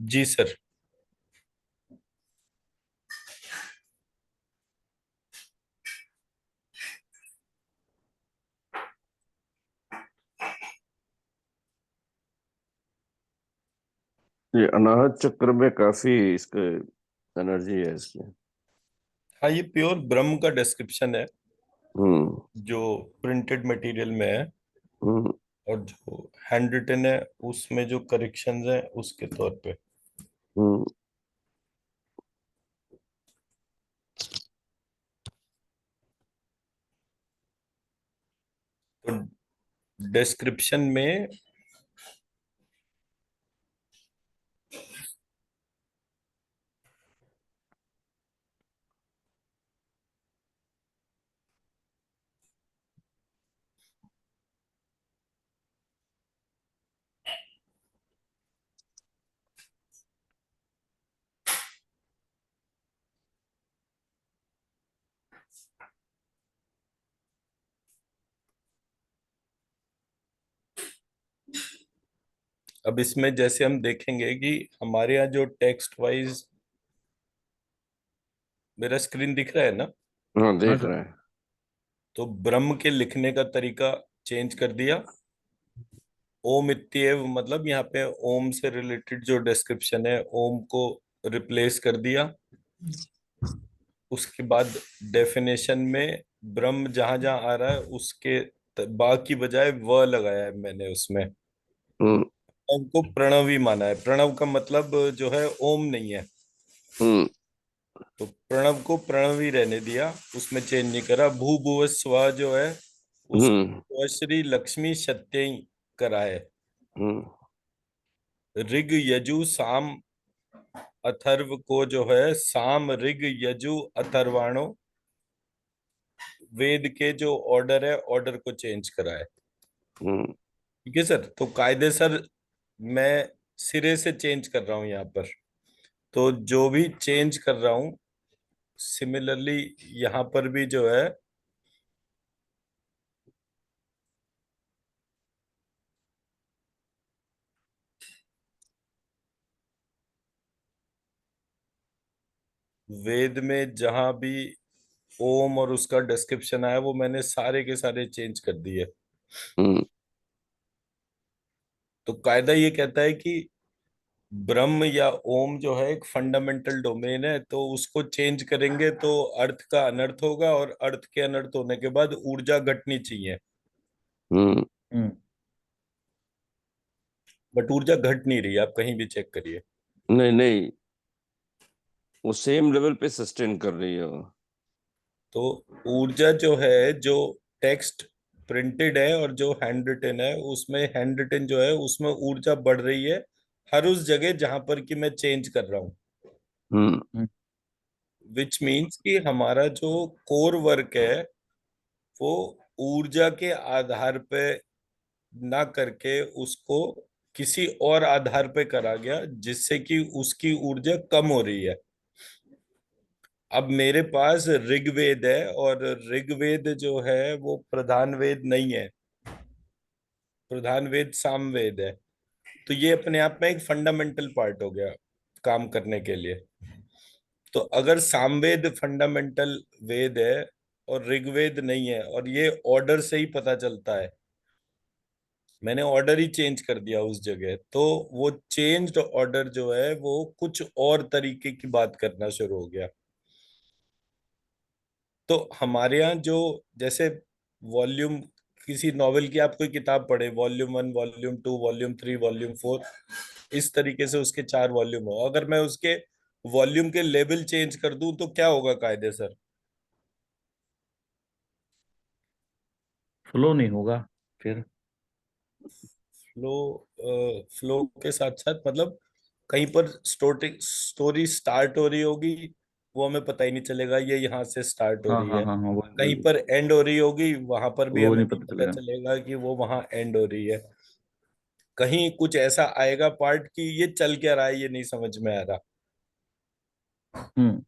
जी sir. ये अनाहत चक्र में काफी इसके एनर्जी है इसकी। हाँ, ये प्योर ब्रह्म का डिस्क्रिप्शन है हम्म। जो प्रिंटेड मटेरियल में है। हम्म। और जो हैंड रिटन है उसमें जो करेक्शंस हैं उसके तौर पे। हम्म। तो डिस्क्रिप्शन में अब इसमें जैसे हम देखेंगे कि हमारे यहाँ जो टेक्स्ट वाइज मेरा स्क्रीन दिख रहा है ना। हाँ, हाँ देख सर। रहे हैं। तो ब्रह्म के लिखने का तरीका चेंज कर दिया। ओम इत्येव मतलब यहाँ पे ओम से रिलेटेड जो डिस्क्रिप्शन है ओम को रिप्लेस कर दिया। उसके बाद डेफिनेशन में ब्रह्म जहां जहां आ रहा है उसके बा की बजाय व लगाया है मैंने उसमें। हम्म। को प्रणव ही माना है। प्रणव का मतलब जो है ओम नहीं है। हम्म। तो प्रणव को प्रणव ही रहने दिया, उसमें चेंज नहीं करा। भू भुव स्वा जो है हम्म। उसको श्री लक्ष्मी सत्य ही करा है। हम्म। ऋग यजु साम अथर्व को जो है साम ऋग यजु अथर्वाणो वेद के जो ऑर्डर है ऑर्डर को चेंज करा है। हम्म। ठीक है सर। तो कायदे सर मैं सिरे से चेंज कर रहा हूं यहाँ पर। तो जो भी चेंज कर रहा हूं सिमिलरली यहाँ पर भी जो है वेद में जहां भी ओम और उसका डिस्क्रिप्शन आया वो मैंने सारे के सारे चेंज कर दिए। हम्म। तो कायदा ये कहता है कि ब्रह्म या ओम जो है एक फंडामेंटल डोमेन है, तो उसको चेंज करेंगे तो अर्थ का अनर्थ होगा, और अर्थ के अनर्थ होने के बाद ऊर्जा घटनी चाहिए। हम्म। हम्म। बट ऊर्जा घट नहीं रही, आप कहीं भी चेक करिए। नहीं नहीं, वो सेम लेवल पे सस्टेन कर रही है वो। तो ऊर्जा जो है, जो टेक्स्ट प्रिंटेड है और जो हैंड रिटन है, उसमें हैंड रिटन जो है उसमें ऊर्जा बढ़ रही है हर उस जगह जहां पर कि मैं चेंज कर रहा हूं। हम्म। हम्म। विच मीन्स कि हमारा जो कोर वर्क है वो ऊर्जा के आधार पे ना करके उसको किसी और आधार पे करा गया जिससे कि उसकी ऊर्जा कम हो रही है। अब मेरे पास ऋग्वेद है और ऋग्वेद जो है वो प्रधान वेद नहीं है। प्रधान वेद सामवेद है। तो ये अपने आप में एक फंडामेंटल पार्ट हो गया काम करने के लिए। तो अगर सामवेद फंडामेंटल वेद है और ऋग्वेद नहीं है, और ये ऑर्डर से ही पता चलता है, मैंने ऑर्डर ही चेंज कर दिया उस जगह, तो वो चेंज्ड ऑर्डर जो है वो कुछ और तरीके की बात करना शुरू हो गया। तो हमारे यहाँ जो जैसे वॉल्यूम किसी नॉवेल की आप कोई किताब पढ़े, वॉल्यूम 1 वॉल्यूम 2 वॉल्यूम 3 वॉल्यूम 4, इस तरीके से उसके 4 वॉल्यूम हो, अगर मैं उसके वॉल्यूम के लेवल चेंज कर दूं तो क्या होगा कायदे सर? फ्लो नहीं होगा फिर। फ्लो फ्लो के साथ साथ मतलब कहीं पर स्टोरी स्टोरी स्टार्ट हो रही होगी, वो हमें पता ही नहीं चलेगा ये यहाँ से स्टार्ट हो हाँ रही हाँ है। हाँ हाँ, कहीं वही। पर एंड हो रही होगी, वहां पर भी वो हमें नहीं नहीं पता पता चलेगा। चलेगा कि वो वहां एंड हो रही है। कहीं कुछ ऐसा आएगा पार्ट कि ये चल क्या रहा है ये नहीं समझ में आ रहा। हम्म।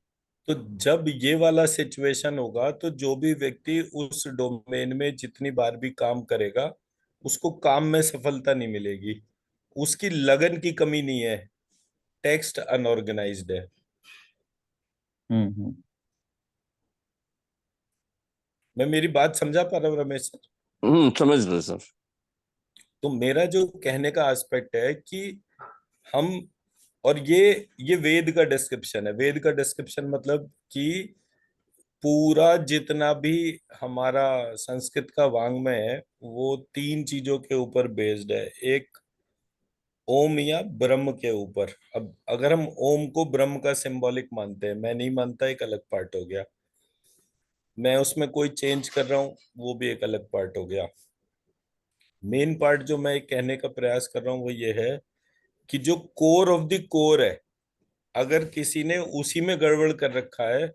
तो जब ये वाला सिचुएशन होगा तो जो भी व्यक्ति उस डोमेन में जितनी बार भी काम करेगा उसको काम में सफलता नहीं मिलेगी। उसकी लगन की कमी नहीं है, टेक्स्ट अनऑर्गेनाइज्ड है। हम्म। मैं मेरी बात समझा पा रहा हूँ रमेश सर? समझ रहे सर। तो मेरा जो कहने का एस्पेक्ट है कि हम, और ये वेद का डिस्क्रिप्शन है। वेद का डिस्क्रिप्शन मतलब कि पूरा जितना भी हमारा संस्कृत का वाङ्मय है वो तीन चीजों के ऊपर बेस्ड है। एक ओम या ब्रह्म के ऊपर। अब अगर हम ओम को ब्रह्म का सिंबॉलिक मानते हैं, मैं नहीं मानता, एक अलग पार्ट हो गया। मैं उसमें कोई चेंज कर रहा हूँ, वो भी एक अलग पार्ट हो गया। मेन पार्ट जो मैं कहने का प्रयास कर रहा हूँ वो ये है कि जो कोर ऑफ द कोर है, अगर किसी ने उसी में गड़बड़ कर रखा है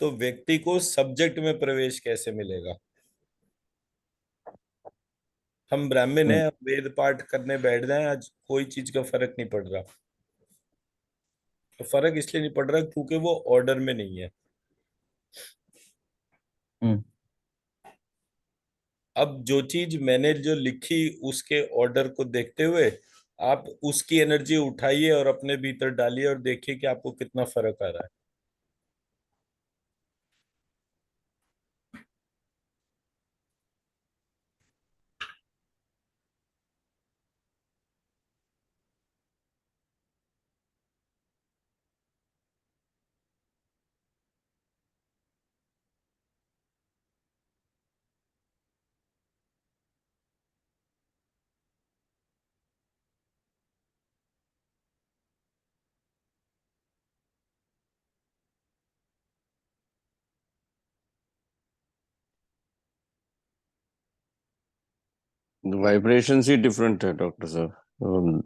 तो व्यक्ति को सब्जेक्ट में प्रवेश कैसे मिलेगा? हम ब्राह्मण हम्म। हैं, वेद पाठ करने बैठ जाएं, आज कोई चीज का फर्क नहीं पड़ रहा। तो फर्क इसलिए नहीं पड़ रहा क्योंकि वो ऑर्डर में नहीं है। हम्म। अब जो चीज मैंने जो लिखी उसके ऑर्डर को देखते हुए आप उसकी एनर्जी उठाइए और अपने भीतर डालिए और देखिए कि आपको कितना फर्क आ रहा है। वाइब्रेशंस ही डिफरेंट है डॉक्टर साहब।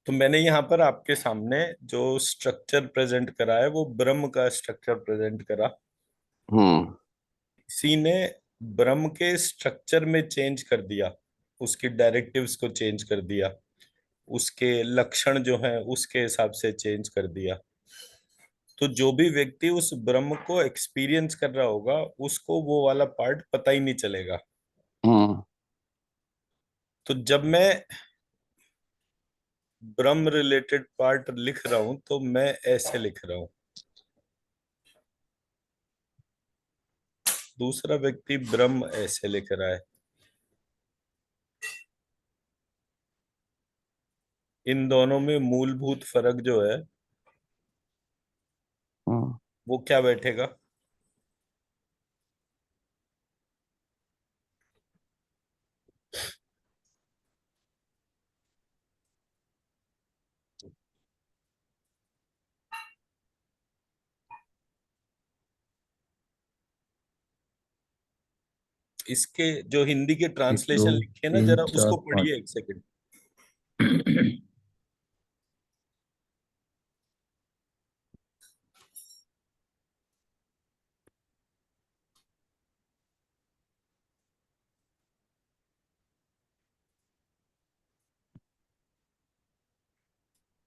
तो मैंने यहाँ पर आपके सामने जो स्ट्रक्चर प्रेजेंट करा है वो ब्रह्म का स्ट्रक्चर प्रेजेंट करा। हम्म। किसी ने ब्रह्म के स्ट्रक्चर में चेंज कर दिया, उसकी डायरेक्टिव्स को चेंज कर दिया, उसके लक्षण जो हैं उसके हिसाब से चेंज कर दिया। तो जो भी व्यक्ति उस ब्रह्म को एक्सपीरियंस कर रहा होगा उसको वो वाला पार्ट पता ही नहीं चलेगा। हम्म। तो जब मैं ब्रह्म रिलेटेड पार्ट लिख रहा हूं तो मैं ऐसे लिख रहा हूं, दूसरा व्यक्ति ब्रह्म ऐसे लिख रहा है। इन दोनों में मूलभूत फर्क जो है हम्म। वो क्या बैठेगा? इसके जो हिंदी के एक ट्रांसलेशन दो लिखे हैं ना, तीन जरा चार उसको पाँच। पढ़िए एक सेकंड।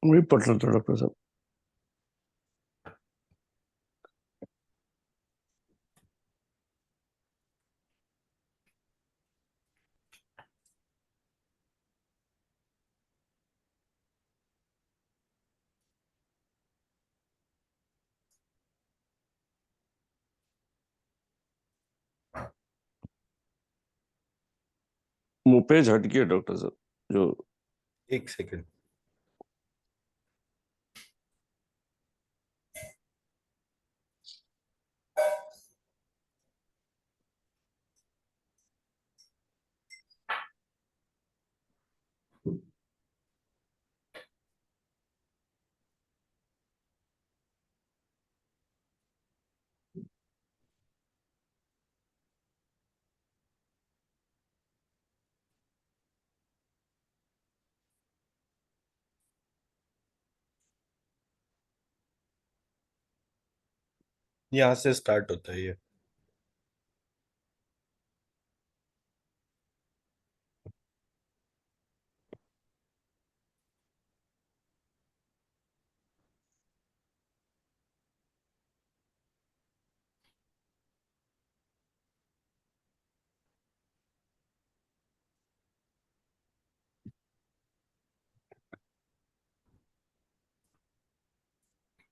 वही पढ़ रहा था डॉक्टर साहब। मुंह पे झटकी डॉक्टर साहब जो। एक सेकंड। यहाँ से स्टार्ट होता है ये।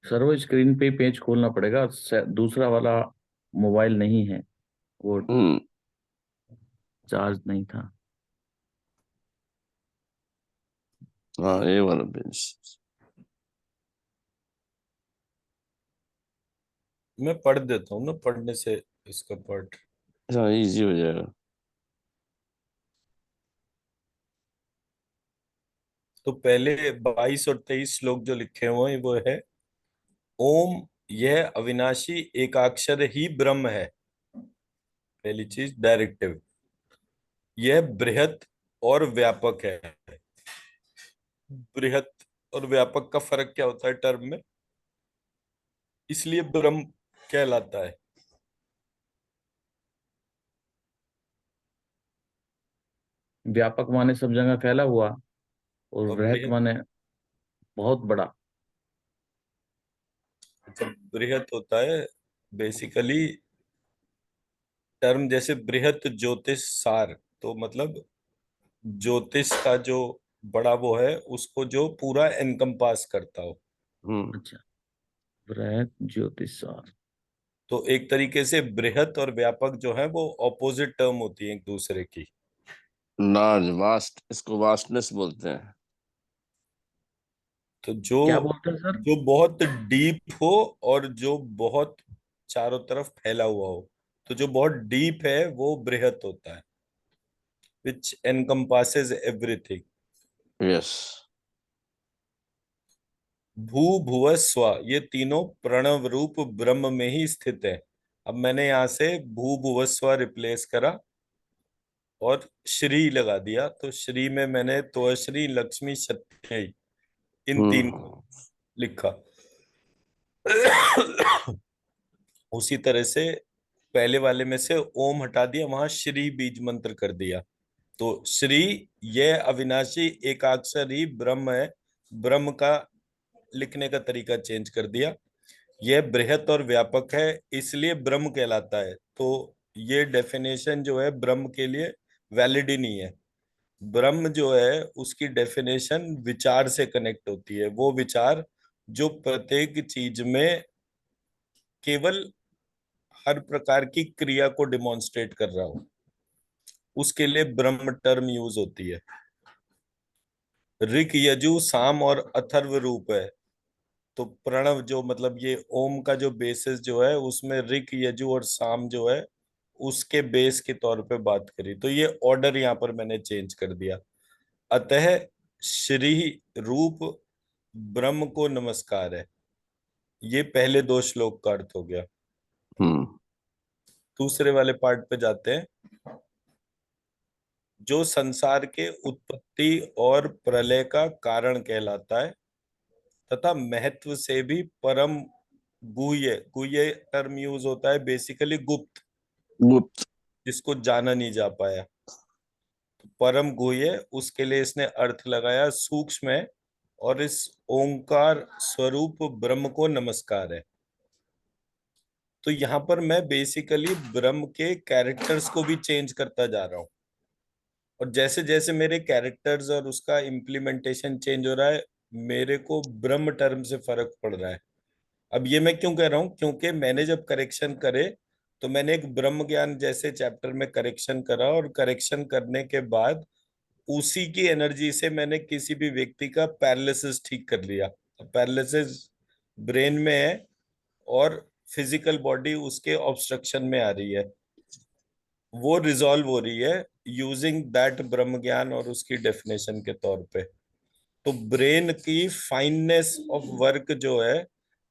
सर वो स्क्रीन पे पेज खोलना पड़ेगा, दूसरा वाला मोबाइल नहीं है, वो हम्म। चार्ज नहीं था। हाँ ये वाला पेज। मैं पढ़ देता हूँ ना, पढ़ने से इसका पार्ट। हाँ इजी हो जाएगा। तो पहले 22 और 23 श्लोक जो लिखे हुए हैं वो है: ओम, यह अविनाशी एकाक्षर ही ब्रह्म है। पहली चीज डायरेक्टिव, यह बृहत और व्यापक है। बृहत और व्यापक का फर्क क्या होता है टर्म में? इसलिए ब्रह्म कहलाता है। व्यापक माने सब जगह फैला हुआ, और और वृहत बृहत, माने बहुत बड़ा। जब बृहत होता है बेसिकली टर्म, जैसे बृहत ज्योतिष सार, तो मतलब ज्योतिष का जो बड़ा वो है उसको जो पूरा एनकम्पास करता हो। हम्म। अच्छा, वृहत ज्योतिषार। तो एक तरीके से बृहत और व्यापक जो है वो ऑपोजिट टर्म होती है एक दूसरे की। लार्ज वास्ट, इसको वास्टनेस बोलते हैं। तो जो क्या बोलते हैं सर? जो बहुत डीप हो और जो बहुत चारों तरफ फैला हुआ हो, तो जो बहुत डीप है वो बृहत होता है, विच एनकम्पासेस एवरीथिंग। यस। भू भुव स्व, ये तीनों प्रणव रूप ब्रह्म में ही स्थित है। अब मैंने यहां से भू भुव स्व रिप्लेस करा और श्री लगा दिया, तो श्री में मैंने तो श्री लक्ष्मी सत्य, इन तीन को हम्म। लिखा। उसी तरह से पहले वाले में से ओम हटा दिया, वहां श्री बीज मंत्र कर दिया। तो श्री, यह अविनाशी एकाक्षर ही ब्रह्म है, ब्रह्म का लिखने का तरीका चेंज कर दिया। यह बृहत और व्यापक है, इसलिए ब्रह्म कहलाता है। तो ये डेफिनेशन जो है ब्रह्म के लिए वैलिड ही नहीं है। ब्रह्म जो है उसकी डेफिनेशन विचार से कनेक्ट होती है, वो विचार जो प्रत्येक चीज में केवल हर प्रकार की क्रिया को डिमॉन्स्ट्रेट कर रहा हो, उसके लिए ब्रह्म टर्म यूज होती है। ऋक यजु साम और अथर्व रूप है। तो प्रणव जो मतलब ये ओम का जो बेसिस जो है उसमें ऋक यजु और साम जो है उसके बेस के तौर पे बात करी, तो ये ऑर्डर यहाँ पर मैंने चेंज कर दिया। अतः श्री रूप ब्रह्म को नमस्कार है। ये पहले दो श्लोक का अर्थ हो गया। हम्म। दूसरे वाले पार्ट पे जाते हैं। जो संसार के उत्पत्ति और प्रलय का कारण कहलाता है तथा महत्व से भी परम गुह्य, गुह्य टर्म यूज होता है बेसिकली गुप्त, गुप्त। जिसको जाना नहीं जा पाया। तो परम गुह्य, उसके लिए इसने अर्थ लगाया सूक्ष्म है, और इस ओंकार स्वरूप ब्रह्म को नमस्कार है। तो यहाँ पर मैं बेसिकली ब्रह्म के कैरेक्टर्स को भी चेंज करता जा रहा हूँ, और जैसे जैसे मेरे कैरेक्टर्स और उसका इम्प्लीमेंटेशन चेंज हो रहा है, मेरे को ब्रह्म टर्म से फर्क पड़ रहा है। अब ये मैं क्यों कह रहा हूँ? क्योंकि मैंने जब करेक्शन करे तो मैंने एक ब्रह्म ज्ञान जैसे चैप्टर में करेक्शन करा, और करेक्शन करने के बाद उसी की एनर्जी से मैंने किसी भी व्यक्ति का पैरालिसिस ठीक कर लिया। पैरालिसिस ब्रेन में है और फिजिकल बॉडी उसके ऑब्स्ट्रक्शन में आ रही है, वो रिजॉल्व हो रही है यूजिंग दैट ब्रह्म ज्ञान और उसकी डेफिनेशन के तौर पे। तो ब्रेन की फाइननेस ऑफ वर्क जो है,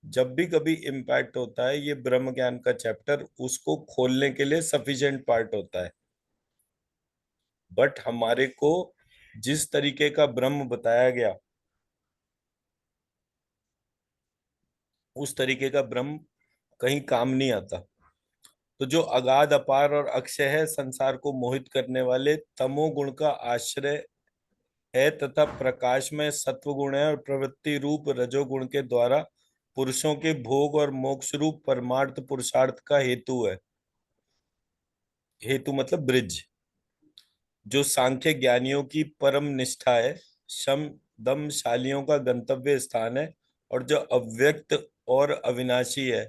जब भी कभी इम्पैक्ट होता है, ये ब्रह्म ज्ञान का चैप्टर उसको खोलने के लिए सफिशिएंट पार्ट होता है। बट हमारे को जिस तरीके का ब्रह्म बताया गया, उस तरीके का ब्रह्म कहीं काम नहीं आता। तो जो अगाध अपार और अक्षय है, संसार को मोहित करने वाले तमोगुण का आश्रय है, तथा प्रकाश में सत्व गुण है, और प्रवृत्ति रूप रजोगुण के द्वारा पुरुषों के भोग और मोक्ष रूप परमार्थ पुरुषार्थ का हेतु है। हेतु मतलब ब्रिज। जो सांख्य ज्ञानियों की परम निष्ठा है, शम दम शालियों का गंतव्य स्थान है, और जो अव्यक्त और अविनाशी है,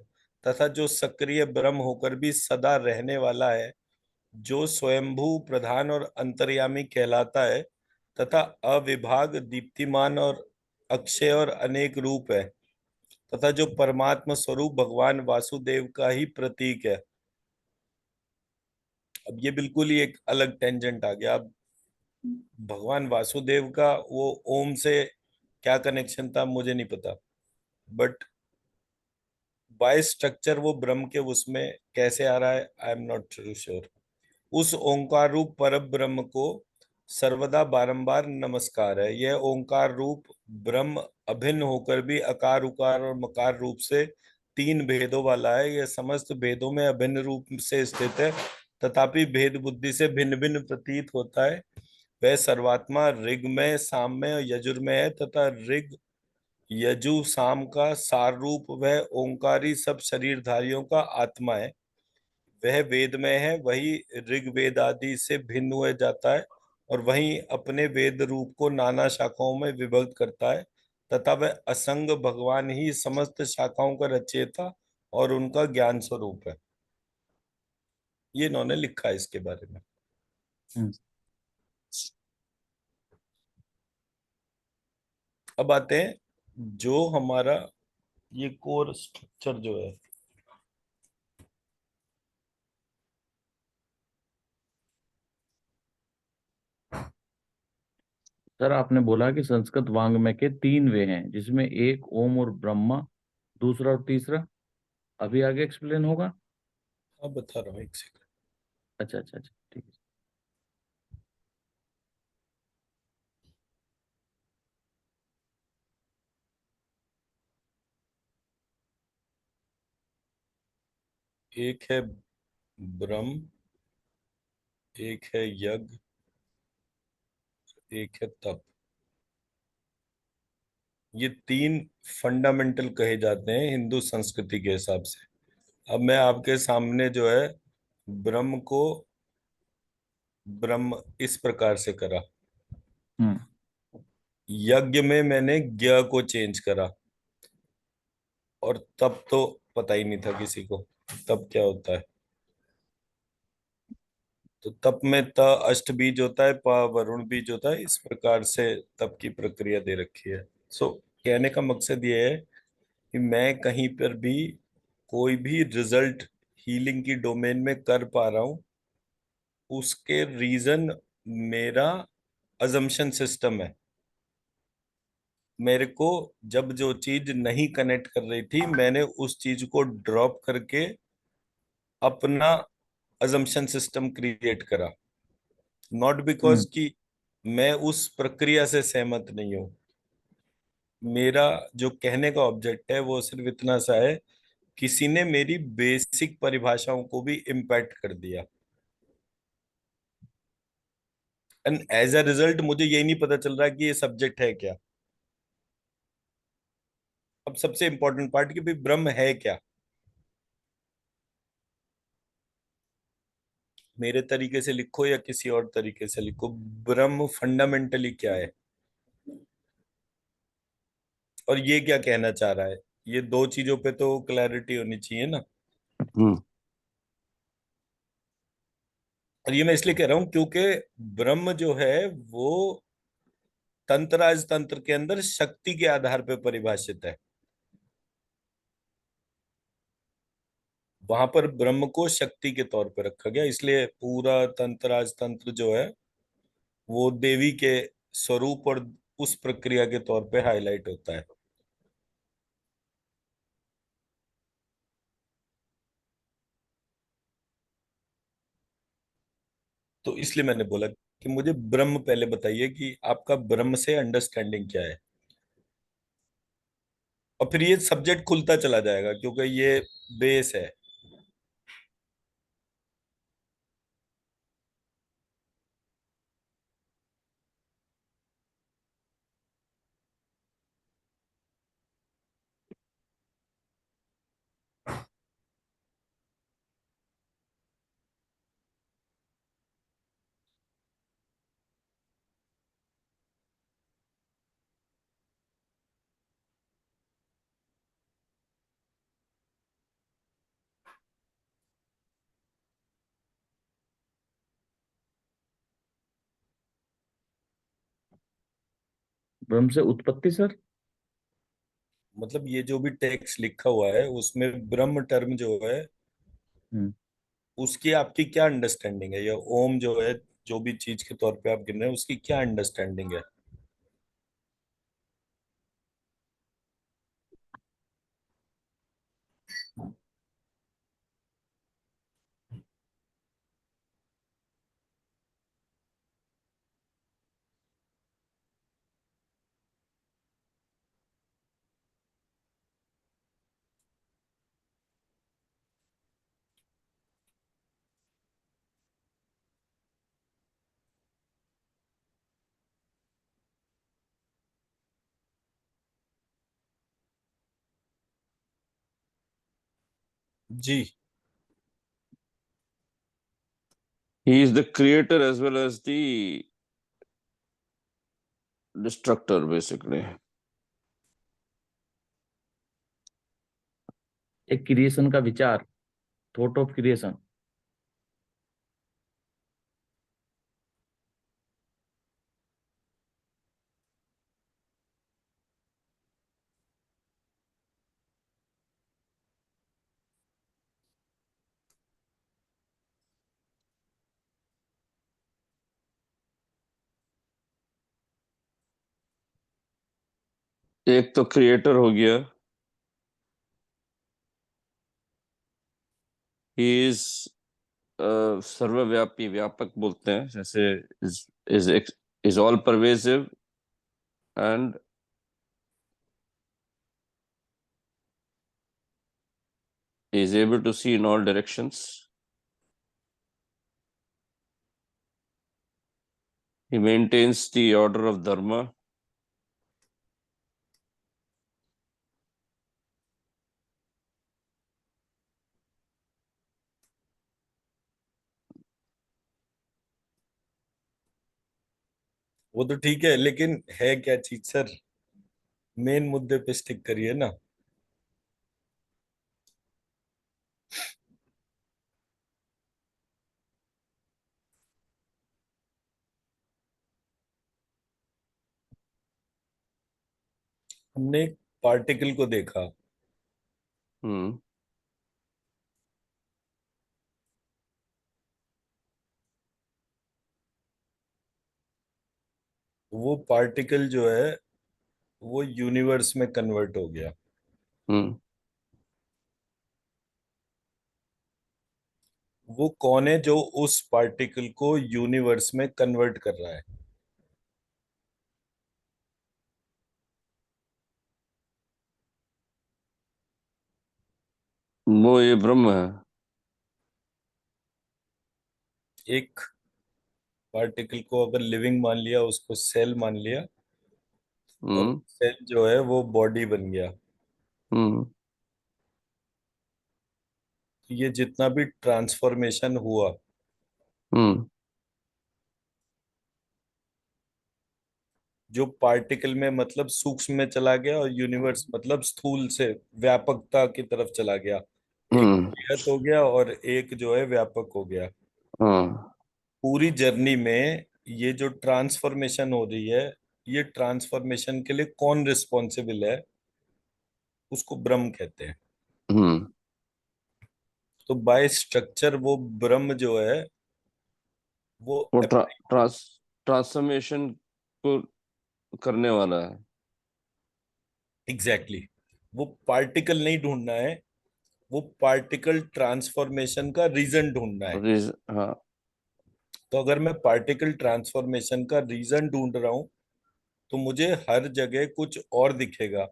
तथा जो सक्रिय ब्रह्म होकर भी सदा रहने वाला है, जो स्वयंभू प्रधान और अंतर्यामी कहलाता है, तथा अविभाग दीप्तिमान और अक्षय और अनेक रूप है, तथा जो परमात्मा स्वरूप भगवान वासुदेव का ही प्रतीक है। अब ये बिल्कुल ही एक अलग टेंजेंट आ गया। अब भगवान वासुदेव का वो ओम से क्या कनेक्शन था मुझे नहीं पता, बट बाय स्ट्रक्चर वो ब्रह्म के उसमें कैसे आ रहा है, आई एम नॉट श्योर। उस ओंकार रूप पर ब्रह्म को सर्वदा बारंबार नमस्कार है। यह ओंकार रूप ब्रह्म अभिन्न होकर भी अकार उकार और मकार रूप से तीन भेदों वाला है। यह समस्त भेदों में अभिन्न रूप से स्थित है, तथापि भेद बुद्धि से भिन्न भिन्न प्रतीत होता है। वह सर्वात्मा ऋग में, साम में और यजुर में है, तथा ऋग यजु साम का सार रूप वह ओंकारी सब शरीरधारियों का आत्मा है। वह वेद में है, वही ऋग्वेद आदि से भिन्न हुए जाता है, और वही अपने वेद रूप को नाना शाखाओं में विभक्त करता है, तथा वह असंग भगवान ही समस्त शाखाओं का रचयिता और उनका ज्ञान स्वरूप है। ये इन्होंने लिखा है इसके बारे में। हम्म। अब आते हैं जो हमारा ये कोर स्ट्रक्चर जो है, सर आपने बोला कि संस्कृत वाङ्मय के 3 वे हैं, जिसमें एक ओम और ब्रह्मा, दूसरा और तीसरा अभी आगे एक्सप्लेन होगा। अब बता रहा हूँ एक सेकंड। अच्छा अच्छा अच्छा, ठीक है। एक है ब्रह्म, एक है यज्ञ, एक है तप। ये तीन फंडामेंटल कहे जाते हैं हिंदू संस्कृति के हिसाब से। अब मैं आपके सामने जो है ब्रह्म को ब्रह्म इस प्रकार से करा। हम्म। यज्ञ में मैंने ज्ञ को चेंज करा, और तब तो पता ही नहीं था किसी को तब क्या होता है। तो तप में त अष्ट बीज होता है, प वरुण बीज होता है। इस प्रकार से तप की प्रक्रिया दे रखी है। सो कहने का मकसद ये है कि मैं कहीं पर भी कोई भी रिजल्ट हीलिंग की डोमेन में कर पा रहा हूं, उसके रीजन मेरा अजम्पशन सिस्टम है। मेरे को जब जो चीज नहीं कनेक्ट कर रही थी, मैंने उस चीज को ड्रॉप करके अपना अजम्पशन सिस्टम क्रिएट करा। नॉट बिकॉज हम्म। कि मैं उस प्रक्रिया से सहमत नहीं हूं। मेरा जो कहने का ऑब्जेक्ट है वो सिर्फ इतना सा है, किसी ने मेरी बेसिक परिभाषाओं को भी इम्पैक्ट कर दिया, एंड एज अ रिजल्ट मुझे यही नहीं पता चल रहा कि ये सब्जेक्ट है क्या। अब सबसे इंपॉर्टेंट पार्ट कि भाई ब्रह्म है क्या। मेरे तरीके से लिखो या किसी और तरीके से लिखो, ब्रह्म फंडामेंटली क्या है, और ये क्या कहना चाह रहा है। ये दो चीजों पे तो क्लैरिटी होनी चाहिए ना। हम्म। और ये मैं इसलिए कह रहा हूं क्योंकि ब्रह्म जो है वो तंत्राज तंत्र के अंदर शक्ति के आधार पर परिभाषित है। वहां पर ब्रह्म को शक्ति के तौर पर रखा गया, इसलिए पूरा तंत्राज तंत्र जो है वो देवी के स्वरूप और उस प्रक्रिया के तौर पे हाईलाइट होता है। तो इसलिए मैंने बोला कि मुझे ब्रह्म पहले बताइए कि आपका ब्रह्म से अंडरस्टैंडिंग क्या है, और फिर ये सब्जेक्ट खुलता चला जाएगा क्योंकि ये बेस है। ब्रह्म से उत्पत्ति सर? मतलब ये जो भी टेक्स्ट लिखा हुआ है उसमें ब्रह्म टर्म जो है हम्म। उसकी आपकी क्या अंडरस्टैंडिंग है, या ओम जो है जो भी चीज के तौर पे आप गिन रहे हैं उसकी क्या अंडरस्टैंडिंग है? जी। He is the creator as well as the destructor, basically. एक क्रिएशन का विचार, थॉट ऑफ क्रिएशन। एक तो क्रिएटर हो गया, ही इज सर्वव्यापी, व्यापक बोलते हैं जैसे, is is all pervasive and is able to see in all directions. He maintains the order of dharma. वो तो ठीक है, लेकिन है क्या चीज सर? मेन मुद्दे पे स्टिक करिए ना। हमने एक पार्टिकल को देखा, हम्म। वो पार्टिकल जो है वो यूनिवर्स में कन्वर्ट हो गया। हम्म। वो कौन है जो उस पार्टिकल को यूनिवर्स में कन्वर्ट कर रहा है? वो ये ब्रह्म है। एक पार्टिकल को अगर लिविंग मान लिया, उसको सेल मान लिया, और हम्म। सेल जो है वो बॉडी बन गया। हम्म। ये जितना भी ट्रांसफॉर्मेशन हुआ, हम्म। जो पार्टिकल में मतलब सूक्ष्म में चला गया और यूनिवर्स मतलब स्थूल से व्यापकता की तरफ चला गया। एक हम्म। बृहत हो गया और एक जो है व्यापक हो गया। हाँ। पूरी जर्नी में ये जो ट्रांसफॉर्मेशन हो रही है, ये ट्रांसफॉर्मेशन के लिए कौन रिस्पॉन्सिबल है, उसको ब्रह्म कहते हैं। हम्म। तो बाय स्ट्रक्चर वो ब्रह्म जो है वो वो ट्रांसफॉर्मेशन को करने वाला है। एग्जैक्टली exactly, वो पार्टिकल नहीं ढूंढना है, वो पार्टिकल ट्रांसफॉर्मेशन का रीजन ढूंढना है। हाँ। तो अगर मैं पार्टिकल ट्रांसफॉर्मेशन का रीजन ढूंढ रहा हूँ तो मुझे हर जगह कुछ और दिखेगा,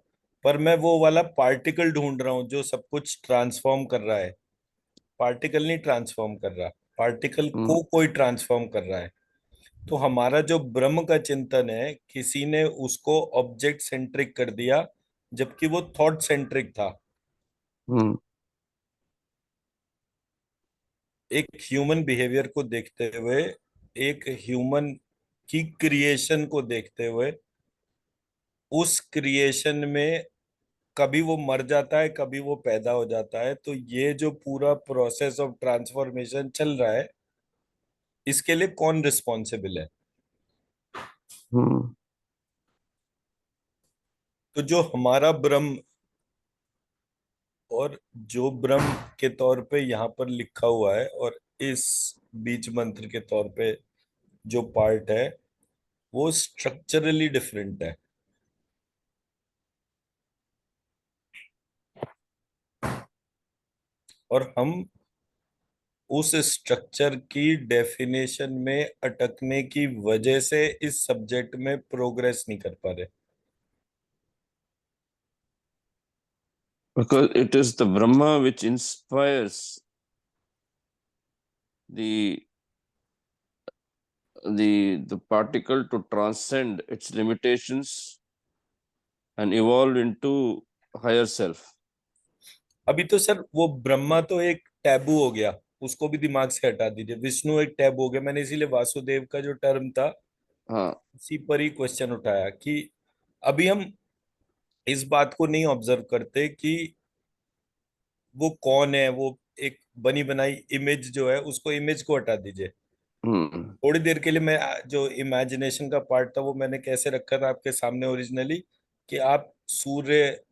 पर मैं वो वाला पार्टिकल ढूंढ रहा हूँ जो सब कुछ ट्रांसफॉर्म कर रहा है। पार्टिकल नहीं ट्रांसफॉर्म कर रहा, पार्टिकल हम्म। को कोई ट्रांसफॉर्म कर रहा है। तो हमारा जो ब्रह्म का चिंतन है, किसी ने उसको ऑब्जेक्ट सेंट्रिक कर दिया, जबकि वो थॉट सेंट्रिक था। हम्म। एक ह्यूमन बिहेवियर को देखते हुए, एक ह्यूमन की क्रिएशन को देखते हुए, उस क्रिएशन में कभी वो मर जाता है, कभी वो पैदा हो जाता है। तो ये जो पूरा प्रोसेस ऑफ ट्रांसफॉर्मेशन चल रहा है, इसके लिए कौन रिस्पॉन्सिबल है? हम्म। तो जो हमारा ब्रह्म, और जो ब्रह्म के तौर पे यहाँ पर लिखा हुआ है, और इस बीज मंत्र के तौर पे जो पार्ट है, वो स्ट्रक्चरली डिफरेंट है। और हम उस स्ट्रक्चर की डेफिनेशन में अटकने की वजह से इस सब्जेक्ट में प्रोग्रेस नहीं कर पा रहे। Because it is the Brahma which inspires the the particle to transcend its limitations and evolve into higher self. अभी तो सर वो ब्रह्मा तो एक टैबू हो गया, उसको भी दिमाग से हटा दीजिए। विष्णु एक टैबू हो गया, मैंने इसीलिए वासुदेव का जो टर्म था हाँ। उसी पर ही क्वेश्चन उठाया कि अभी हम इस बात को नहीं ऑब्जर्व करते कि वो कौन है। वो एक बनी बनाई इमेज जो है, उसको इमेज को हटा दीजिए। हम्म। थोड़ी देर के लिए मैं जो इमेजिनेशन का पार्ट था वो मैंने कैसे रखा था आपके सामने ओरिजिनली, कि आप सूर्य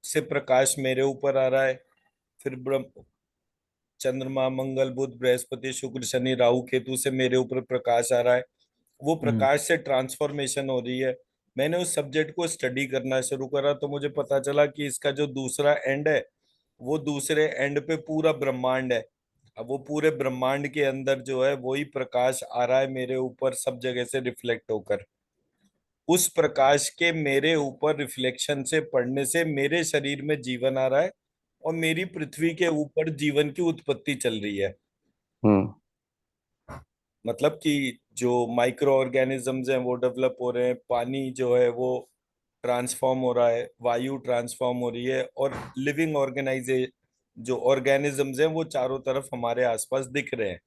से प्रकाश मेरे ऊपर आ रहा है, फिर ब्रह्म चंद्रमा मंगल बुध बृहस्पति शुक्र शनि राहु केतु से मेरे ऊपर प्रकाश आ रहा है। वो हम्म। प्रकाश से ट्रांसफॉर्मेशन हो रही है। मैंने उस सब्जेक्ट को स्टडी करना शुरू करा तो मुझे पता चला कि इसका जो दूसरा एंड है, वो दूसरे एंड पे पूरा ब्रह्मांड है। अब वो पूरे ब्रह्मांड के अंदर जो है वही प्रकाश आ रहा है मेरे ऊपर सब जगह से रिफ्लेक्ट होकर। उस प्रकाश के मेरे ऊपर रिफ्लेक्शन से पड़ने से मेरे शरीर में जीवन आ रहा है, और मेरी पृथ्वी के ऊपर जीवन की उत्पत्ति चल रही है। हम्म। मतलब कि जो माइक्रो ऑर्गेनिजम्स हैं वो डेवलप हो रहे हैं, पानी जो है वो ट्रांसफॉर्म हो रहा है, वायु ट्रांसफॉर्म हो रही है, और लिविंग ऑर्गेनाइजे जो ऑर्गेनिजम्स हैं वो चारों तरफ हमारे आसपास दिख रहे हैं।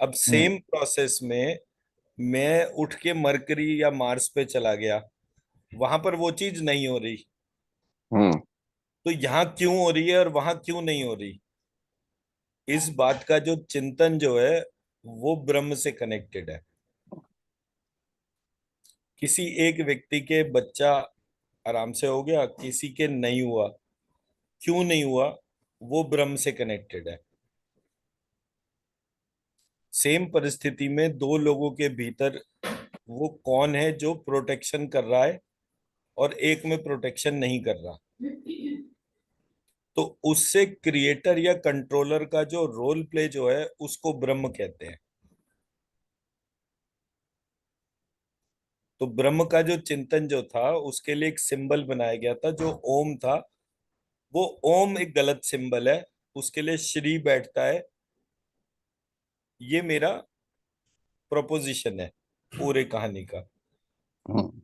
अब हम्म। सेम प्रोसेस में मैं उठ के मरकरी या मार्स पे चला गया, वहां पर वो चीज नहीं हो रही। हम्म। तो यहाँ क्यों हो रही है और वहां क्यों नहीं हो रही? इस बात का जो चिंतन जो है वो ब्रह्म से कनेक्टेड है। किसी एक व्यक्ति के बच्चा आराम से हो गया, किसी के नहीं हुआ, क्यों नहीं हुआ? वो ब्रह्म से कनेक्टेड है। सेम परिस्थिति में दो लोगों के भीतर वो कौन है जो प्रोटेक्शन कर रहा है और एक में प्रोटेक्शन नहीं कर रहा, तो उससे क्रिएटर या कंट्रोलर का जो रोल प्ले जो है उसको ब्रह्म कहते हैं। तो ब्रह्म का जो चिंतन जो था उसके लिए एक सिंबल बनाया गया था जो ओम था। वो ओम एक गलत सिंबल है, उसके लिए श्री बैठता है। ये मेरा प्रोपोजिशन है पूरे कहानी का। हम्म।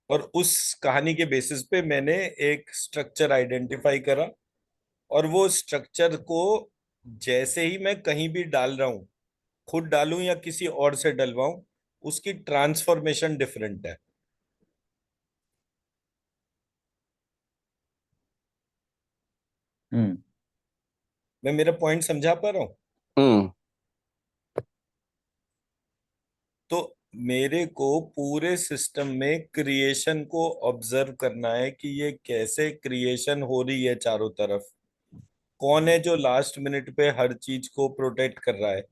और उस कहानी के बेसिस पे मैंने एक स्ट्रक्चर आइडेंटिफाई करा, और वो स्ट्रक्चर को जैसे ही मैं कहीं भी डाल रहा हूँ, खुद डालूं या किसी और से डलवाऊं, उसकी ट्रांसफॉर्मेशन डिफरेंट है। हम्म। मैं मेरा पॉइंट समझा पा रहा हूँ? हम्म। मेरे को पूरे सिस्टम में क्रिएशन को ऑब्जर्व करना है कि ये कैसे क्रिएशन हो रही है चारों तरफ। कौन है जो लास्ट मिनट पे हर चीज को प्रोटेक्ट कर रहा है।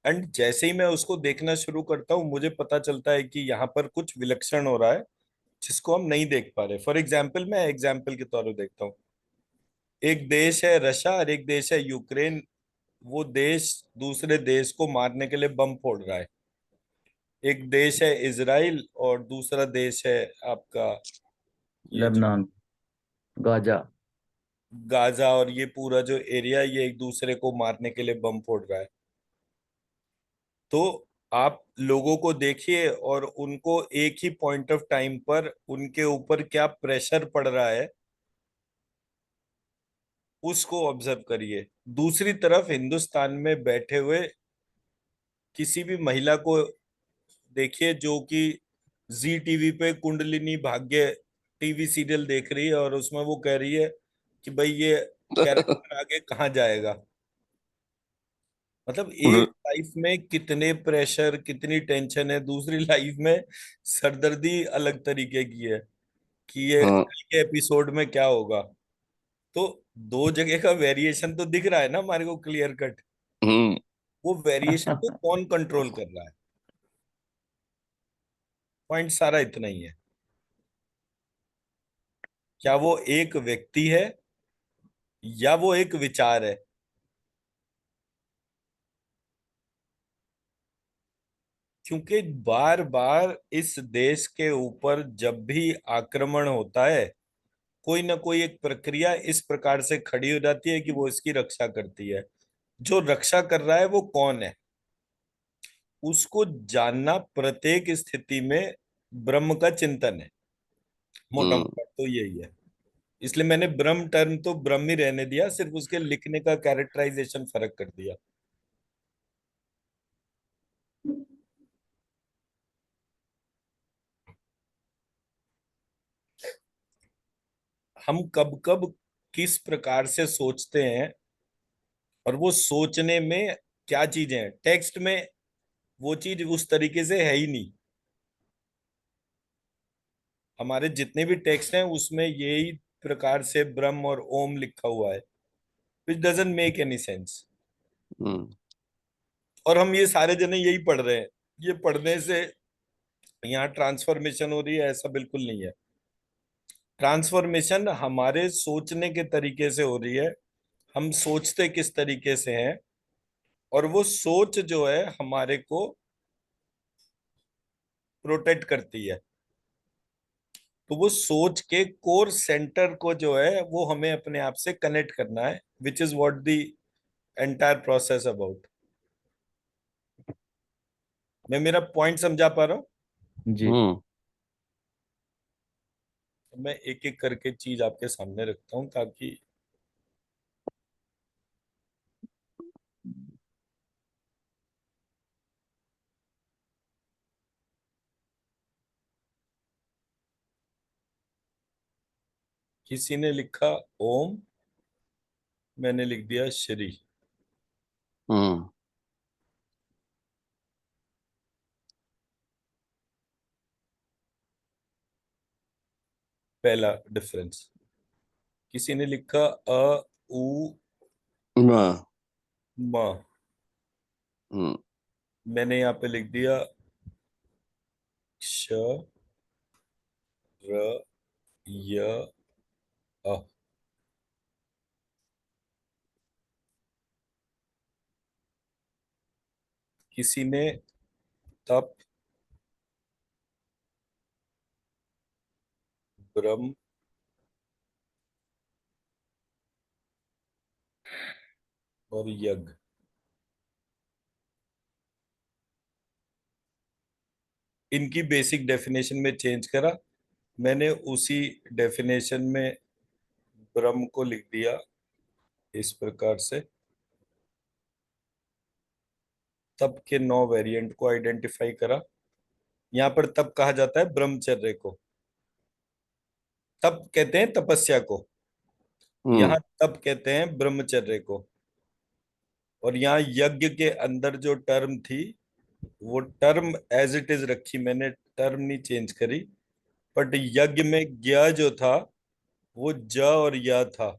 एंड जैसे ही मैं उसको देखना शुरू करता हूँ मुझे पता चलता है कि यहाँ पर कुछ विलक्षण हो रहा है जिसको हम नहीं देख पा रहे। फॉर एग्जाम्पल, मैं एग्जाम्पल के तौर पर देखता हूँ। एक देश है रशिया और एक देश है यूक्रेन। वो देश दूसरे देश को मारने के लिए बम फोड़ रहा है। एक देश है इजराइल और दूसरा देश है आपका ये जो लेबनान, गाजा। गाजा। और ये पूरा जो एरिया, ये एक दूसरे को मारने के लिए बम फोड़ रहा है। तो आप लोगों को देखिए और उनको एक ही पॉइंट ऑफ टाइम पर उनके ऊपर क्या प्रेशर पड़ रहा है उसको ऑब्जर्व करिए। दूसरी तरफ हिंदुस्तान में बैठे हुए किसी भी महिला को देखिए जो कि जी टीवी पे कुंडलिनी भाग्य टीवी सीरियल देख रही है और उसमें वो कह रही है कि भाई ये कैरेक्टर आगे कहाँ जाएगा। मतलब एक लाइफ में कितने प्रेशर, कितनी टेंशन है, दूसरी लाइफ में सरदर्दी अलग तरीके की है कि ये हाँ। कल के एपिसोड में क्या होगा। तो दो जगह का वेरिएशन तो दिख रहा है ना हमारे को, क्लियर कट। हम्म। वो वेरिएशन को कौन कंट्रोल कर रहा है? पॉइंट सारा इतना ही है। क्या वो एक व्यक्ति है या वो एक विचार है? क्योंकि बार बार इस देश के ऊपर जब भी आक्रमण होता है कोई ना कोई एक प्रक्रिया इस प्रकार से खड़ी हो जाती है कि वो इसकी रक्षा करती है। जो रक्षा कर रहा है वो कौन है उसको जानना प्रत्येक स्थिति में ब्रह्म का चिंतन है। मोटा हम्म। मोटा तो यही है। इसलिए मैंने ब्रह्म टर्म तो ब्रह्म ही रहने दिया, सिर्फ उसके लिखने का कैरेक्टराइजेशन फर्क कर दिया। हम कब कब किस प्रकार से सोचते हैं और वो सोचने में क्या चीजें हैं टेक्स्ट में, वो चीज उस तरीके से है ही नहीं। हमारे जितने भी टेक्स्ट हैं उसमें यही प्रकार से ब्रह्म और ओम लिखा हुआ है, which doesn't make any sense. Hmm. और हम ये सारे जने यही पढ़ रहे हैं। ये पढ़ने से यहाँ ट्रांसफॉर्मेशन हो रही है, ऐसा बिल्कुल नहीं है। ट्रांसफॉर्मेशन हमारे सोचने के तरीके से हो रही है। हम सोचते किस तरीके से हैं और वो सोच जो है हमारे को प्रोटेक्ट करती है। तो वो सोच के कोर सेंटर को जो है वो हमें अपने आप से कनेक्ट करना है, which is what the entire process about. मैं मेरा पॉइंट समझा पा रहा हूँ? जी। हम्म। मैं एक एक करके चीज आपके सामने रखता हूँ ताकि किसी ने लिखा ओम, मैंने लिख दिया श्री। हम्म। पहला डिफरेंस। किसी ने लिखा अ उ हाँ। म, हम्म। मैंने यहाँ पे लिख दिया श र य अ। किसी ने तप, ब्रह्म और यज्ञ। इनकी बेसिक डेफिनेशन में चेंज करा। मैंने उसी डेफिनेशन में ब्रह्म को लिख दिया इस प्रकार से। तप के 9 वेरिएंट को आइडेंटिफाई करा। यहाँ पर तप कहा जाता है ब्रह्मचर्य को। तप कहते हैं तपस्या को, हम्म। यहाँ तप कहते हैं ब्रह्मचर्य को। और यहाँ यज्ञ के अंदर जो टर्म थी वो टर्म एज इट इज रखी मैंने, टर्म नहीं चेंज करी। बट यज्ञ में ज्ञ जो था वो ज और या था।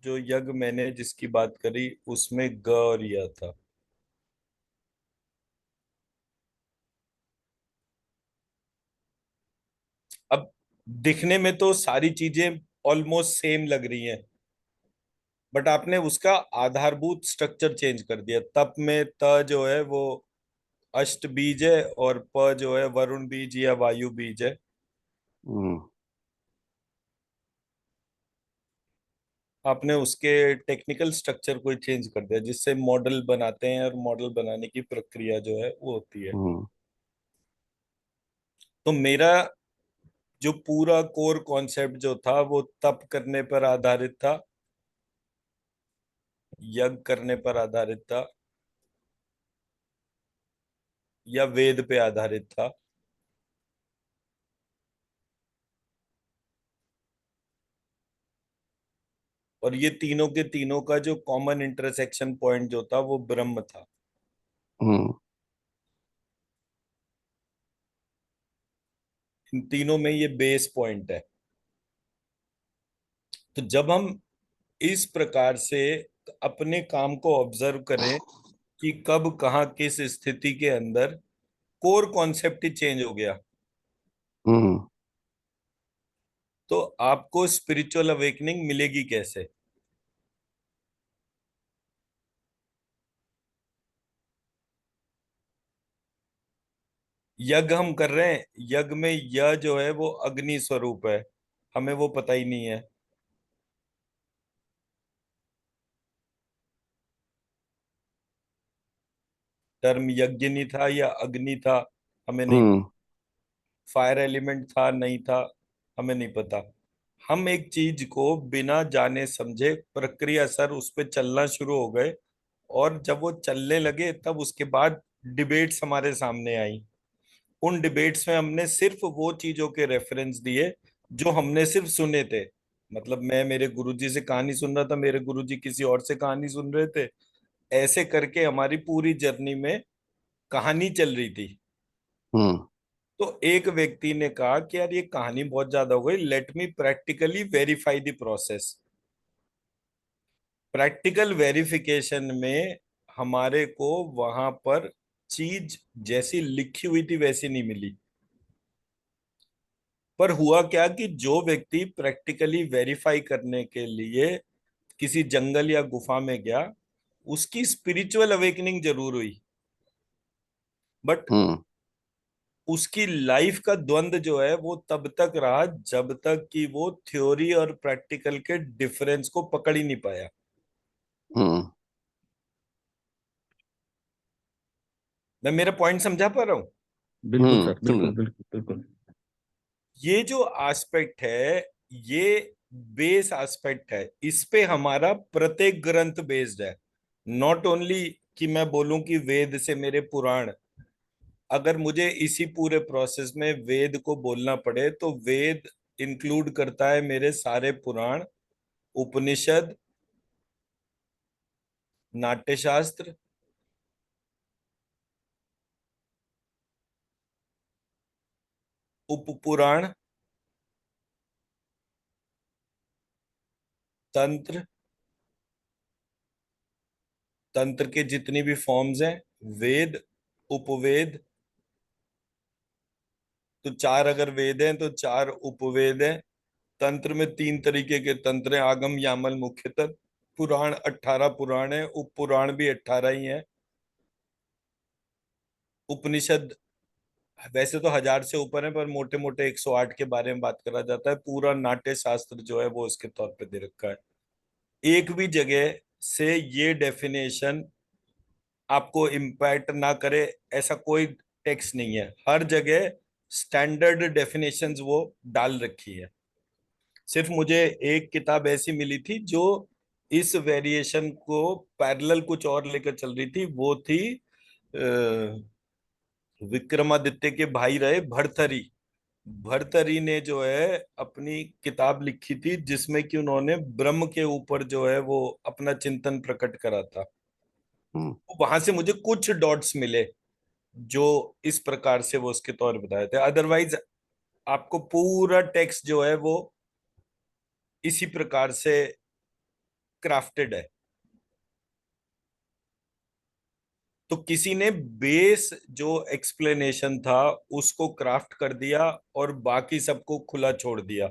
जो यज्ञ मैंने जिसकी बात करी उसमें ग और या था। अब दिखने में तो सारी चीजें ऑलमोस्ट सेम लग रही हैं, बट आपने उसका आधारभूत स्ट्रक्चर चेंज कर दिया। तप में त जो है वो अष्ट बीज है, और प जो है वरुण बीज या वायु बीज है। हम्म आपने उसके टेक्निकल स्ट्रक्चर को चेंज कर दिया, जिससे मॉडल बनाते हैं, और मॉडल बनाने की प्रक्रिया जो है वो होती है। हम्म तो मेरा जो पूरा कोर कॉन्सेप्ट जो था वो तप करने पर आधारित था, यज्ञ करने पर आधारित था, या वेद पे आधारित था। और ये तीनों के तीनों का जो कॉमन इंटरसेक्शन पॉइंट जो था वो ब्रह्म था। हम्म इन तीनों में ये बेस पॉइंट है। तो जब हम इस प्रकार से अपने काम को ऑब्जर्व करें कि कब कहाँ किस स्थिति के अंदर कोर कॉन्सेप्ट ही चेंज हो गया, हम्म तो आपको स्पिरिचुअल अवेकनिंग मिलेगी कैसे? यज्ञ हम कर रहे हैं, यज्ञ में यह जो है वो अग्नि स्वरूप है, हमें वो पता ही नहीं है। टर्म यज्ञ नहीं था या अग्नि था, हमें नहीं। हम्म फायर एलिमेंट था नहीं था, हमें नहीं पता। हम एक चीज को बिना जाने समझे प्रक्रिया सर उस पे चलना शुरू हो गए, और जब वो चलने लगे तब उसके बाद डिबेट्स हमारे सामने आई। उन डिबेट्स में हमने सिर्फ वो चीजों के रेफरेंस दिए जो हमने सिर्फ सुने थे। मतलब मैं मेरे गुरुजी से कहानी सुन रहा था, मेरे गुरुजी किसी और से कहानी सुन रहे थे। ऐसे करके हमारी पूरी जर्नी में कहानी चल रही थी। हम्म तो एक व्यक्ति ने कहा कि यार ये कहानी बहुत ज्यादा हो गई, let me practically verify the process. Practical verification में हमारे को वहां पर चीज जैसी लिखी हुई थी वैसी नहीं मिली। पर हुआ क्या कि जो व्यक्ति प्रैक्टिकली वेरीफाई करने के लिए किसी जंगल या गुफा में गया, उसकी स्पिरिचुअल अवेकनिंग जरूर हुई, बट हम्म उसकी लाइफ का द्वंद जो है वो तब तक रहा जब तक कि वो थ्योरी और प्रैक्टिकल के डिफरेंस को पकड़ ही नहीं पाया। हम्म मैं मेरा पॉइंट समझा पा रहा हूँ? बिल्कुल सर, सुन बिल्कुल रहे। बिल्कुल बिल्कुल। ये जो एस्पेक्ट है, ये बेस एस्पेक्ट है, इस पे हमारा प्रत्येक ग्रंथ बेस्ड है। नॉट ओनली कि मैं बोलूं कि वेद से मेरे पुराण, अगर मुझे इसी पूरे प्रोसेस में वेद को बोलना पड़े तो वेद इंक्लूड करता है मेरे सारे पुराण, उपनिषद, नाट्यशास्त्र, उपपुराण, तंत्र, तंत्र के जितनी भी फॉर्म्स हैं, वेद, उपवेद। तो चार अगर वेद हैं तो चार उपवेद हैं। तंत्र में तीन तरीके के तंत्र हैं, आगम, यामल, मुख्य तत्व। पुराण 18 पुराण है, उप पुराण भी 18 ही है। उपनिषद वैसे तो 1000 से ऊपर है, पर मोटे मोटे 108 के बारे में बात करा जाता है। पूरा नाट्य शास्त्र जो है वो इसके तौर पे दे रखा है। एक भी जगह से ये डेफिनेशन आपको इम्पैक्ट ना करे ऐसा कोई टेक्स्ट नहीं है। हर जगह स्टैंडर्ड डेफिनेशंस वो डाल रखी है। सिर्फ मुझे एक किताब ऐसी मिली थी जो इस वेरिएशन को पैरेलल कुछ और लेकर चल रही थी, वो थी विक्रमादित्य के भाई रहे भर्तहरि। भर्तरी ने जो है अपनी किताब लिखी थी जिसमें कि उन्होंने ब्रह्म के ऊपर जो है वो अपना चिंतन प्रकट करा था। हम्म तो वहां से मुझे कुछ डॉट्स मिले जो इस प्रकार से वो उसके तौर बताए थे। अदरवाइज आपको पूरा टेक्स्ट जो है वो इसी प्रकार से क्राफ्टेड है। तो किसी ने बेस जो एक्सप्लेनेशन था उसको क्राफ्ट कर दिया और बाकी सबको खुला छोड़ दिया।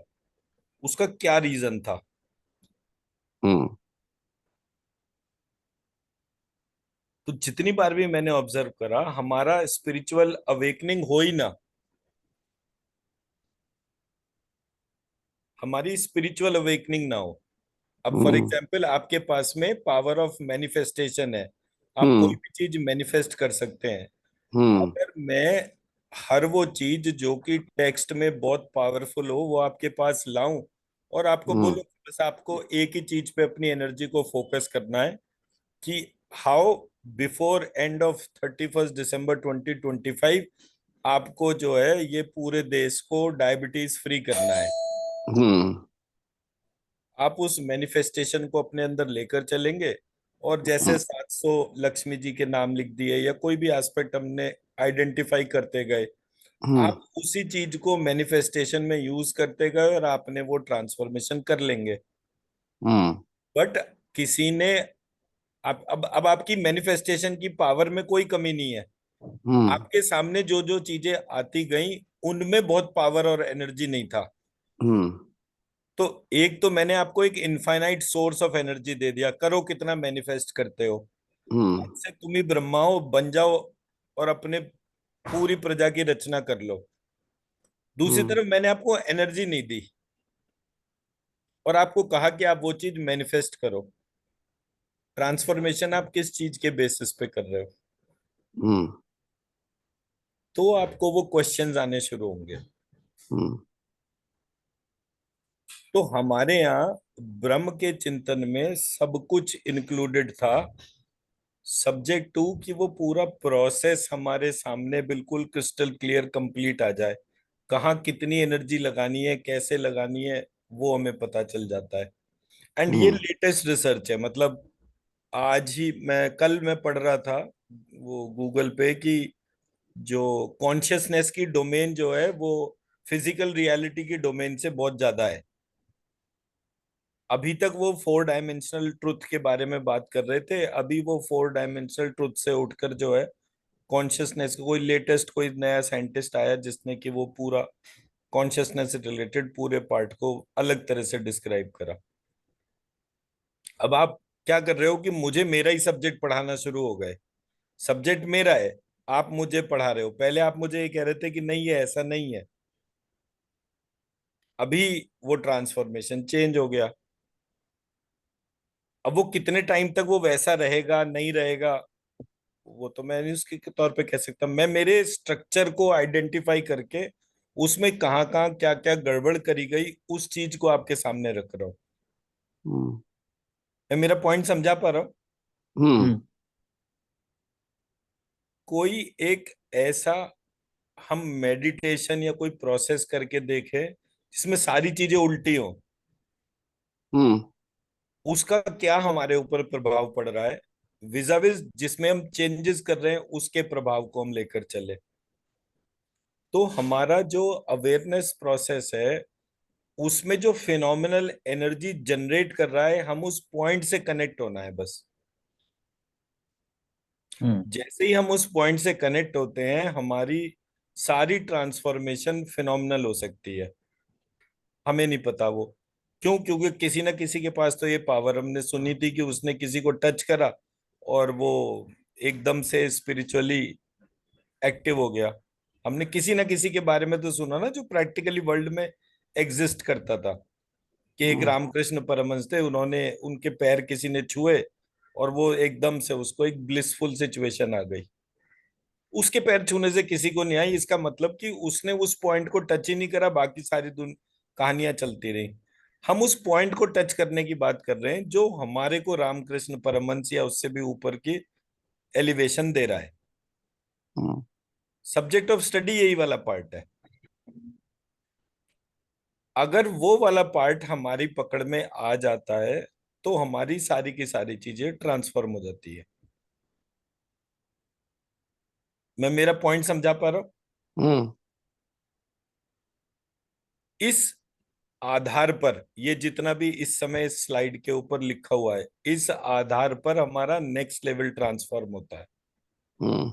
उसका क्या रीजन था? हम्म तो जितनी बार भी मैंने ऑब्जर्व करा, हमारा स्पिरिचुअल अवेकनिंग हो ही ना, हमारी स्पिरिचुअल अवेकनिंग ना हो। अब फॉर हम्म एग्जाम्पल आपके पास में पावर ऑफ मैनिफेस्टेशन है, आप कोई हम्म भी चीज मैनिफेस्ट कर सकते हैं। हम्म अगर मैं हर वो चीज जो कि टेक्स्ट में बहुत पावरफुल हो वो आपके पास लाऊं और आपको हम्म बोलूं कि बस आपको एक ही चीज पे अपनी एनर्जी को फोकस करना है कि हाउ बिफोर एंड ऑफ 31 दिसंबर 2025 आपको जो है ये पूरे देश को डायबिटीज फ्री करना है, हम्म आप उस मैनिफेस्टेशन को अपने अंदर लेकर चलेंगे। और जैसे 700 लक्ष्मी जी के नाम लिख दिए या कोई भी एस्पेक्ट हमने आइडेंटिफाई करते गए, हम्म आप उसी चीज को मैनिफेस्टेशन में यूज करते गए और आपने वो ट्रांसफॉर्मेशन कर लेंगे। हम्म बट किसी ने आप अब आपकी मैनिफेस्टेशन की पावर में कोई कमी नहीं है। हम्म आपके सामने जो जो चीजें आती गई उनमें बहुत पावर और एनर्जी नहीं था। हम्म तो एक तो मैंने आपको एक इनफाइनाइट सोर्स ऑफ एनर्जी दे दिया, करो कितना मैनिफेस्ट करते हो। आज से तुम ही ब्रह्मा हो, बन जाओ और अपने पूरी प्रजा की रचना कर लो। दूसरी हम्म तरफ मैंने आपको एनर्जी नहीं दी और आपको कहा कि आप वो चीज मैनिफेस्ट करो। ट्रांसफॉर्मेशन आप किस चीज के बेसिस पे कर रहे हो? हम्म तो आपको वो क्वेश्चंस आने शुरू होंगे। हम्म तो हमारे यहाँ ब्रह्म के चिंतन में सब कुछ इंक्लूडेड था, सब्जेक्ट टू कि वो पूरा प्रोसेस हमारे सामने बिल्कुल क्रिस्टल क्लियर कंप्लीट आ जाए। कहाँ कितनी एनर्जी लगानी है, कैसे लगानी है, वो हमें पता चल जाता है। एंड ये हम्म लेटेस्ट रिसर्च है। मतलब आज ही कल मैं पढ़ रहा था वो गूगल पे कि जो कॉन्शियसनेस की डोमेन जो है वो फिजिकल रियलिटी की डोमेन से बहुत ज्यादा है। अभी तक वो 4 डायमेंशनल ट्रुथ के बारे में बात कर रहे थे, अभी वो 4 डायमेंशनल ट्रुथ से उठकर जो है कॉन्शियसनेस का कोई लेटेस्ट कोई नया साइंटिस्ट आया जिसने कि वो पूरा कॉन्शियसनेस से रिलेटेड पूरे पार्ट को अलग तरह से डिस्क्राइब करा। अब आप क्या कर रहे हो कि मुझे मेरा ही सब्जेक्ट पढ़ाना शुरू हो गए। सब्जेक्ट मेरा है, आप मुझे पढ़ा रहे हो। पहले आप मुझे ये कह रहे थे कि नहीं है, ऐसा नहीं है। अभी वो ट्रांसफॉर्मेशन चेंज हो गया। अब वो कितने टाइम तक वो वैसा रहेगा नहीं रहेगा, वो तो मैं नहीं उसके तौर पे कह सकता। मैं मेरे स्ट्रक्चर को आइडेंटिफाई करके उसमें कहाँ कहाँ क्या क्या गड़बड़ करी गई उस चीज को आपके सामने रख रहा हूँ। हम्म मैं मेरा पॉइंट समझा पा रहा हूँ? हम्म हम्म कोई एक ऐसा हम मेडिटेशन या कोई प्रोसेस करके देखें जिसमें सारी चीजें उल्टी हो, हम्म उसका क्या हमारे ऊपर प्रभाव पड़ रहा है, विजाविज जिसमें हम चेंजेस कर रहे हैं उसके प्रभाव को हम लेकर चले। तो हमारा जो अवेयरनेस प्रोसेस है उसमें जो फिनोमिनल एनर्जी जनरेट कर रहा है, हम उस पॉइंट से कनेक्ट होना है बस। हम्म जैसे ही हम उस पॉइंट से कनेक्ट होते हैं हमारी सारी ट्रांसफॉर्मेशन फिनोमिनल हो सकती है। हमें नहीं पता वो क्यों, क्योंकि किसी ना किसी के पास तो ये पावर हमने सुनी थी कि उसने किसी को टच करा और वो एकदम से स्पिरिचुअली एक्टिव हो गया। हमने किसी ना किसी के बारे में तो सुना ना जो प्रैक्टिकली वर्ल्ड में एग्जिस्ट करता था, कि एक हम्म रामकृष्ण परमहंस थे, उन्होंने उनके पैर किसी ने छुए और वो एकदम से उसको एक ब्लिसफुल सिचुएशन आ गई। उसके पैर छूने से किसी को नहीं आई, इसका मतलब कि उसने उस पॉइंट को टच ही नहीं करा, बाकी सारी कहानियां चलती रही। हम उस पॉइंट को टच करने की बात कर रहे हैं जो हमारे को रामकृष्ण परमहंस या उससे भी ऊपर की एलिवेशन दे रहा है। हम्म सब्जेक्ट ऑफ स्टडी यही वाला पार्ट है। अगर वो वाला पार्ट हमारी पकड़ में आ जाता है तो हमारी सारी की सारी चीजें ट्रांसफॉर्म हो जाती है। मैं मेरा पॉइंट समझा पा रहा हूं? हम्म इस आधार पर, ये जितना भी इस समय स्लाइड के ऊपर लिखा हुआ है, इस आधार पर हमारा नेक्स्ट लेवल ट्रांसफॉर्म होता है। हम्म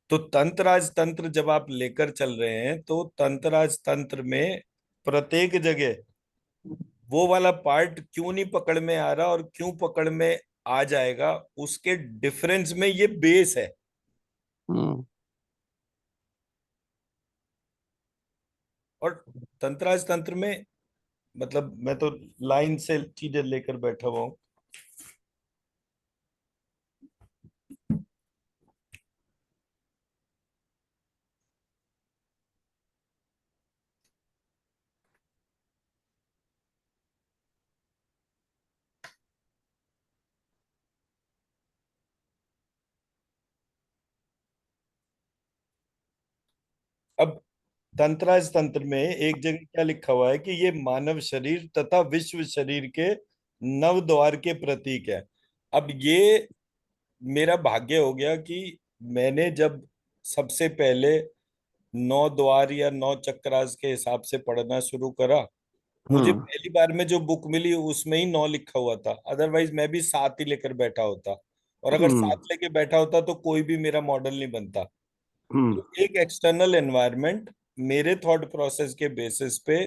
तो तंत्र तंत्र जब आप लेकर चल रहे हैं तो तंत्र तंत्र में प्रत्येक जगह वो वाला पार्ट क्यों नहीं पकड़ में आ रहा और क्यों पकड़ में आ जाएगा, उसके डिफरेंस में ये बेस है। हम्म और तंत्राज तंत्र में, मतलब मैं तो लाइन से चीजें लेकर बैठा हुआ हूं। अब तंत्राज तंत्र में एक जगह क्या लिखा हुआ है कि ये मानव शरीर तथा विश्व शरीर के नव द्वार के प्रतीक है। अब ये मेरा भाग्य हो गया कि मैंने जब सबसे पहले नौ द्वार या नौ चक्रास के हिसाब से पढ़ना शुरू करा, मुझे हम्म पहली बार में जो बुक मिली उसमें ही नौ लिखा हुआ था, अदरवाइज मैं भी सात ही लेकर बैठा होता। और अगर हम्म सात लेके बैठा होता तो कोई भी मेरा मॉडल नहीं बनता। हम्म तो एक एक्सटर्नल एनवायरनमेंट मेरे थॉट प्रोसेस के बेसिस पे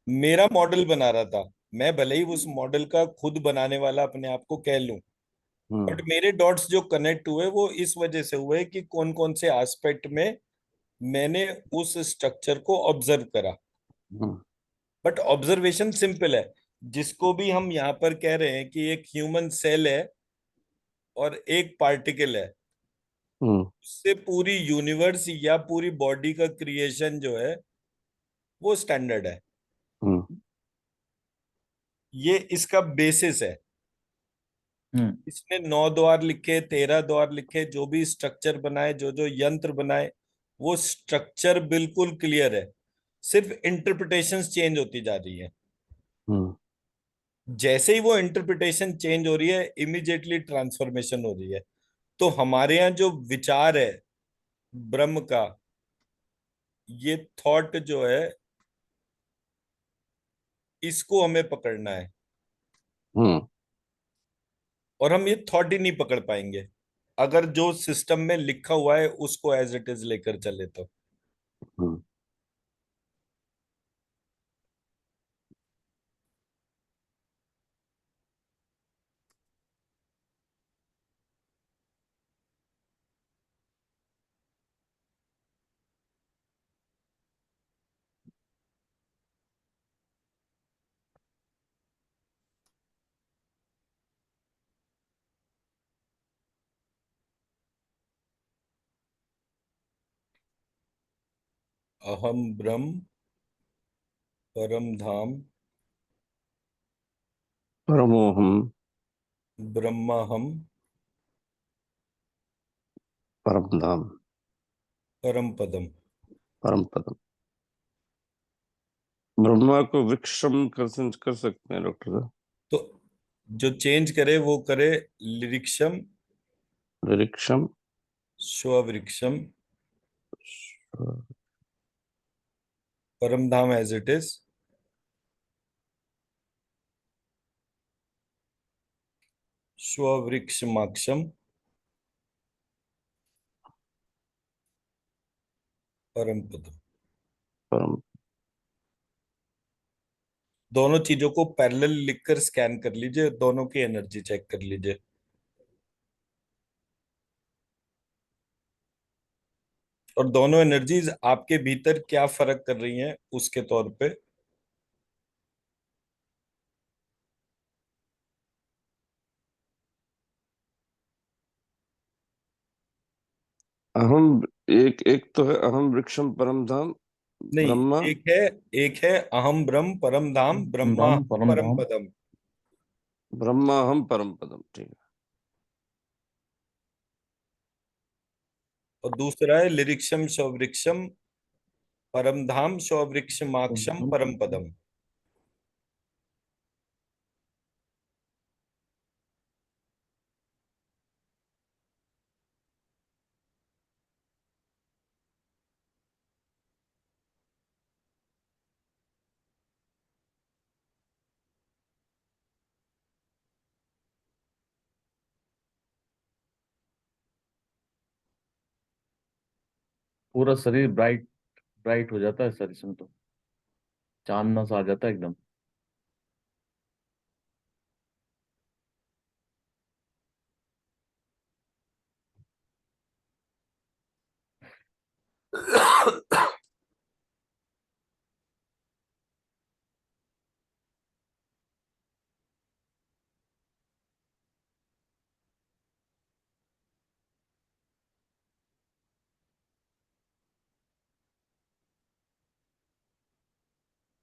मेरा मॉडल बना रहा था। मैं भले ही उस मॉडल का खुद बनाने वाला अपने आप को कह लूं, बट हम्म मेरे डॉट्स जो कनेक्ट हुए वो इस वजह से हुए कि कौन कौन से एस्पेक्ट में मैंने उस स्ट्रक्चर को ऑब्जर्व करा। हम्म बट ऑब्जर्वेशन सिंपल है। जिसको भी हम यहाँ पर कह रहे हैं कि एक ह्यूमन सेल है और एक पार्टिकल है, हम्म उससे पूरी यूनिवर्स या पूरी बॉडी का क्रिएशन जो है वो स्टैंडर्ड है। हम्म ये इसका बेसिस है। हम्म इसने नौ द्वार लिखे, 13 द्वार लिखे, जो भी स्ट्रक्चर बनाए, जो जो यंत्र बनाए, वो स्ट्रक्चर बिल्कुल क्लियर है। सिर्फ इंटरप्रिटेशंस चेंज होती जा रही है। हम्म जैसे ही वो इंटरप्रिटेशन चेंज हो रही है, इमिडिएटली ट्रांसफॉर्मेशन हो रही है। तो हमारे यहाँ जो विचार है ब्रह्म का, ये थॉट जो है, इसको हमें पकड़ना है। हम्म और हम ये थॉट ही नहीं पकड़ पाएंगे अगर जो सिस्टम में लिखा हुआ है उसको एज इट इज लेकर चले तो। हम्म अहम ब्रह्म परम धाम परमोहम ब्रह्माहम परम धाम परम पदम। परम पदम। ब्रह्मा को वृक्षम कर सकते हैं डॉक्टर साहब? तो जो चेंज करे वो करे, लिरिक्षम वृक्षम। स्ववृक्षम परम धाम एज इट इज, स्ववृक्षमाक्षम परम पदम। परम। दोनों चीजों को पैरेलल लिखकर स्कैन कर लीजिए, दोनों की एनर्जी चेक कर लीजिए। और दोनों एनर्जीज आपके भीतर क्या फर्क कर रही हैं उसके तौर पे। अहम। एक एक तो है अहम वृक्षम परम धाम। नहीं, ब्रह्मा। एक है अहम ब्रह्म परम धाम ब्रह्मा धाम परम परम धाम। पदम। ब्रह्मा हम परम पदम, ठीक है। और दूसरा है लिरिक्षम स्ववृक्षम परम धाम शौवृक्ष माक्षम परम पदम। पूरा शरीर ब्राइट ब्राइट हो जाता है सर इसमें तो, चांदना सा आ जाता है एकदम।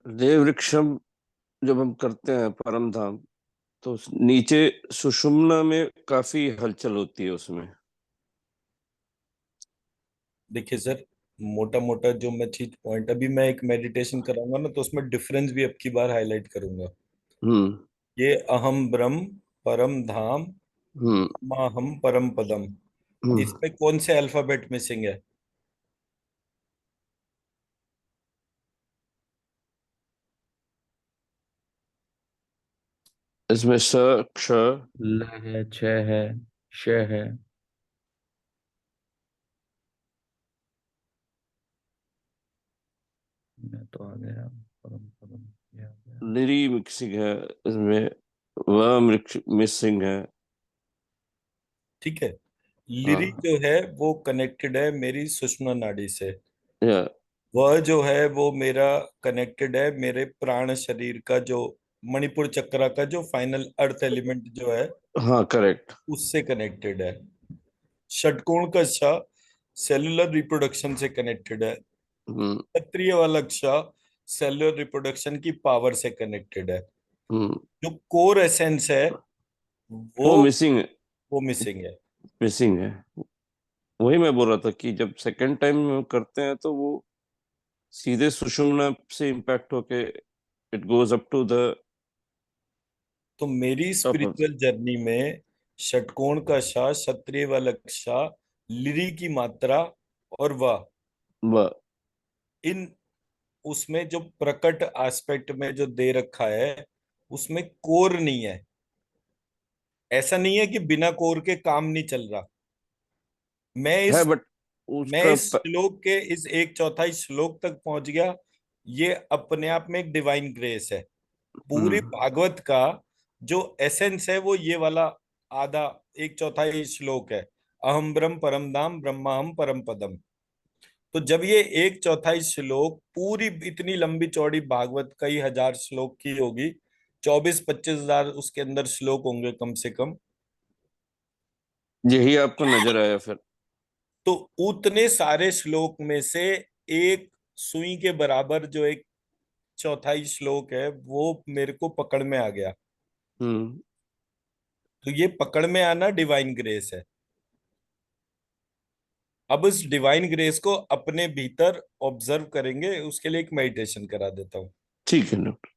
देव वृक्षम जब हम करते हैं परम धाम, तो नीचे सुषुम्ना में काफी हलचल होती है उसमें। देखिए सर, मोटा मोटा जो मैं चीज पॉइंट, अभी मैं एक मेडिटेशन कराऊंगा ना, तो उसमें डिफरेंस भी अब की बार हाईलाइट करूंगा। हम्म। ये अहम ब्रह्म परम धाम हम्म। माहम परम पदम, हम्म। इसमें कौन से अल्फाबेट मिसिंग है? इसमें स, क्ष। ल है, छ है, श है। मैं तो आ गया, परम परम ये आ गया। निरी मिक्सिंग है इसमें, मिसिंग है। ठीक है। लिरी हाँ। जो है वो कनेक्टेड है मेरी सुषुम्ना नाड़ी से। या। वह जो है वो मेरा कनेक्टेड है मेरे प्राण शरीर का, जो मणिपुर चक्रा का जो फाइनल अर्थ एलिमेंट जो है हाँ, करेक्ट। उससे कनेक्टेड है। षटकोण का श सेलुलर रिप्रोडक्शन से कनेक्टेड है। हम्म। क्षत्रिय वाला क्ष सेलुलर रिप्रोडक्शन की पावर से कनेक्टेड है। हम्म। जो कोर एसेंस है वो वो मिसिंग है। वो मिसिंग है। मिसिंग है। वही मैं बोल रहा था कि जब सेकंड टाइम करते हैं तो वो सीधे सुषुम्ना से इम्पैक्ट होके it goes up to the तो मेरी टॉप। स्पिरिचुअल जर्नी में षटकोण का श, क्षत्रिय वाला क्ष, लिरी की मात्रा और वह, इन उसमें जो प्रकट एस्पेक्ट में जो दे रखा है उसमें कोर नहीं है। ऐसा नहीं है कि बिना कोर के काम नहीं चल रहा। मैं है, इस बट मैं उसका इस श्लोक के इस एक चौथाई श्लोक तक पहुंच गया। ये अपने आप में एक डिवाइन ग्रेस है। पूरी हम्म। भागवत का जो एसेंस है वो ये वाला आधा एक चौथाई श्लोक है। अहम ब्रह्म परम धाम ब्रह्माहम परम पदम। तो जब ये एक चौथाई श्लोक पूरी इतनी लंबी चौड़ी भागवत कई हजार श्लोक की होगी, 24-25 हजार उसके अंदर श्लोक होंगे कम से कम। यही आपको नजर आया फिर? तो उतने सारे श्लोक में से एक सुई के बराबर जो एक चौथाई श्लोक है वो मेरे को पकड़ में आ गया। हम्म। तो ये पकड़ में आना डिवाइन ग्रेस है। अब इस डिवाइन ग्रेस को अपने भीतर ऑब्जर्व करेंगे, उसके लिए एक मेडिटेशन करा देता हूँ। ठीक है डॉक्टर।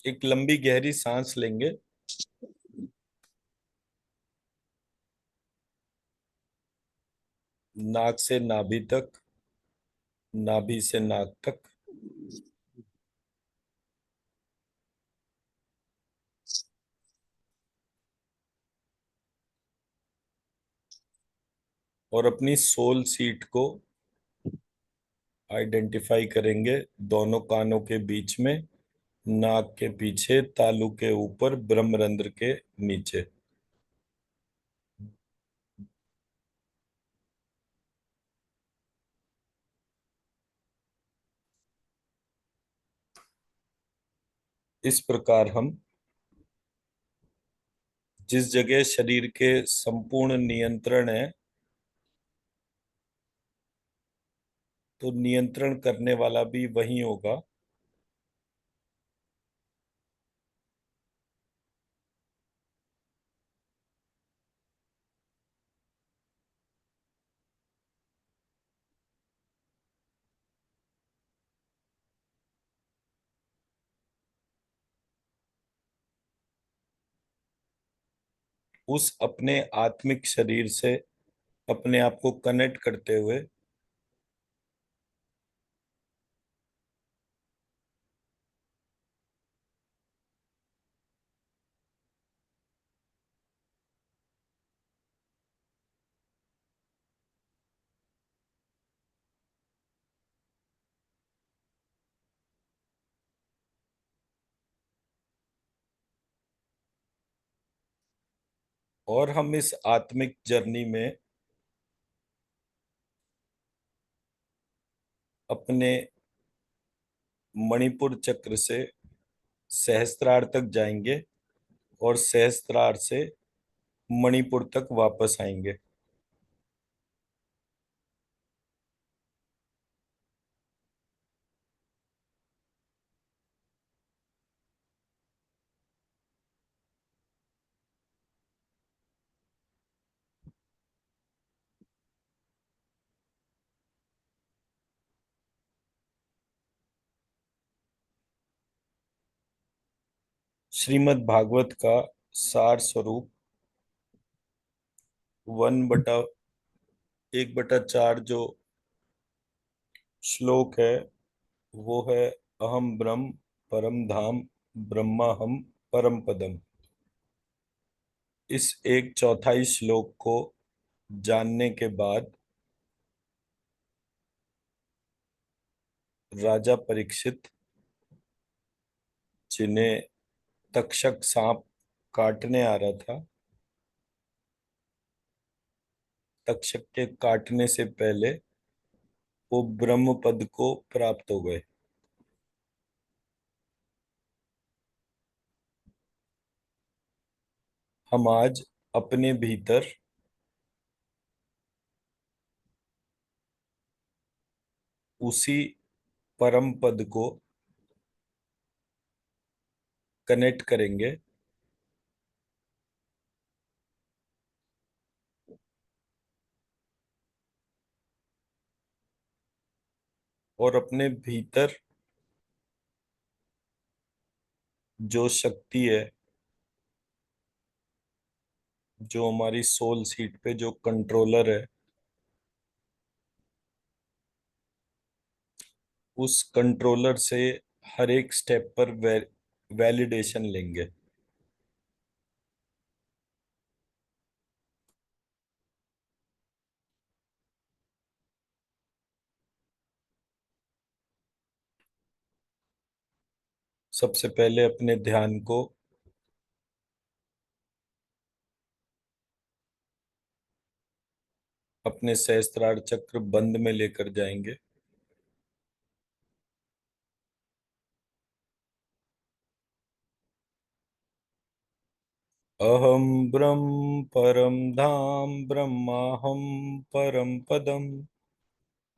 एक लंबी गहरी सांस लेंगे, नाक से नाभि तक, नाभि से नाक तक। और अपनी सोल सीट को आइडेंटिफाई करेंगे, दोनों कानों के बीच में, नाक के पीछे, तालू के ऊपर, ब्रह्मरंध्र के नीचे। इस प्रकार हम जिस जगह शरीर के संपूर्ण नियंत्रण है, तो नियंत्रण करने वाला भी वही होगा। उस अपने आत्मिक शरीर से अपने आप को कनेक्ट करते हुए और हम इस आत्मिक जर्नी में अपने मणिपुर चक्र से सहस्त्रार तक जाएंगे और सहस्त्रार से मणिपुर तक वापस आएंगे। श्रीमद् भागवत का सार स्वरूप 1/1/4 जो श्लोक है वो है, अहम ब्रह्म परम धाम ब्रह्माहम परम पदम। इस एक चौथाई श्लोक को जानने के बाद राजा परीक्षित, जिन्हें तक्षक सांप काटने आ रहा था, तक्षक के काटने से पहले वो ब्रह्म पद को प्राप्त हो गए। हम आज अपने भीतर उसी परम पद को कनेक्ट करेंगे और अपने भीतर जो शक्ति है, जो हमारी सोल सीट पे जो कंट्रोलर है, उस कंट्रोलर से हर एक स्टेप पर वैलिडेशन लेंगे। सबसे पहले अपने ध्यान को अपने सहस्त्रार चक्र बंद में लेकर जाएंगे। अहम ब्रह्म परम धाम ब्रह्माहम परम पदम।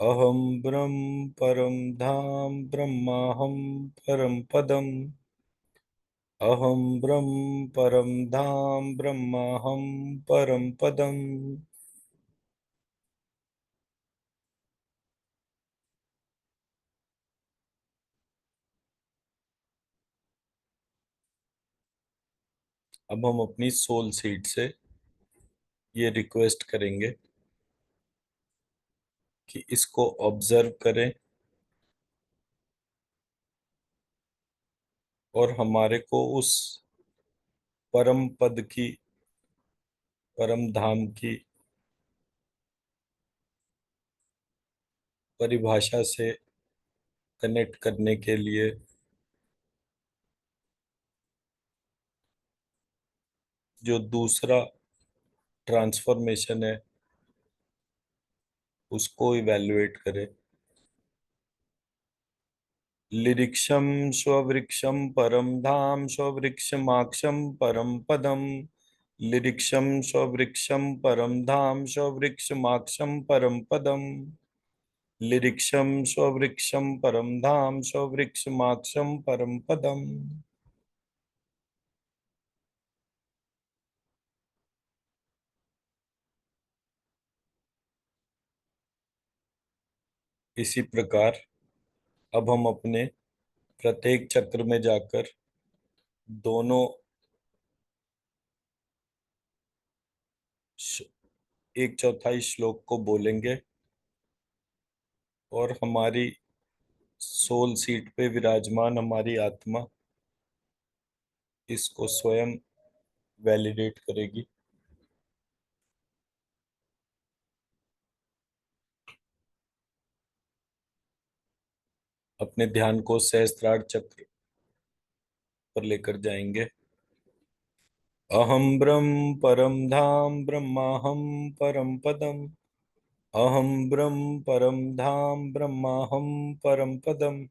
अहम ब्रह्म परम धाम ब्रह्माहम परम पदम। अहम ब्रह्म परम धाम ब्रह्माहम परम पदम। अब हम अपनी सोल सीट से ये रिक्वेस्ट करेंगे कि इसको ऑब्जर्व करें और हमारे को उस परम पद की, परम धाम की परिभाषा से कनेक्ट करने के लिए जो दूसरा ट्रांसफॉर्मेशन है उसको इवैल्यूएट करें। लिरिक्षम स्ववृक्षम परम धाम स्ववृक्षमाक्षम परम पदम। लिरिक्षम स्ववृक्षम परम धाम स्ववृक्षमाक्षम परम पदम। लिरिक्षम स्ववृक्षम परम धाम स्ववृक्षमाक्षम परम पदम। इसी प्रकार अब हम अपने प्रत्येक चक्र में जाकर दोनों एक चौथाई श्लोक को बोलेंगे और हमारी सोल सीट पे विराजमान हमारी आत्मा इसको स्वयं वैलिडेट करेगी। अपने ध्यान को सहस्त्रार चक्र पर लेकर जाएंगे। अहम ब्रह्म परम धाम ब्रह्माहम परम पदम। अहम ब्रह्म परम धाम ब्रह्माहम परम पदम।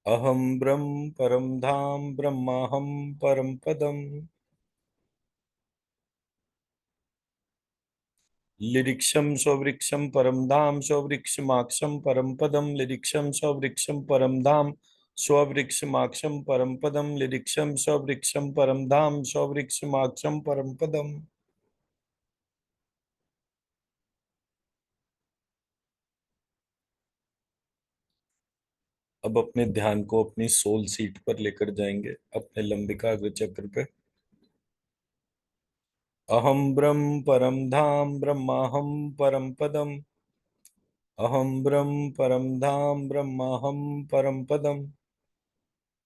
अहम ब्रह्म परम धाम ब्रह्माहम परम पदम। लिरिक्षम स्ववृक्षम परम धाम स्ववृक्षमाक्षम परम पदम। लिरिक्षम स्ववृक्षम परम धाम स्ववृक्षमाक्षम परम पदम। लिरिक्षम स्ववृक्षम परम धाम स्ववृक्षमाक्षम परम पदम। अब अपने ध्यान को अपनी सोल सीट पर लेकर जाएंगे, अपने लंबिका अग्र चक्र पे। अहम ब्रह्म परम धाम ब्रह्माहम परम पदम। अहम ब्रह्म परम धाम ब्रह्माहम परम पदम।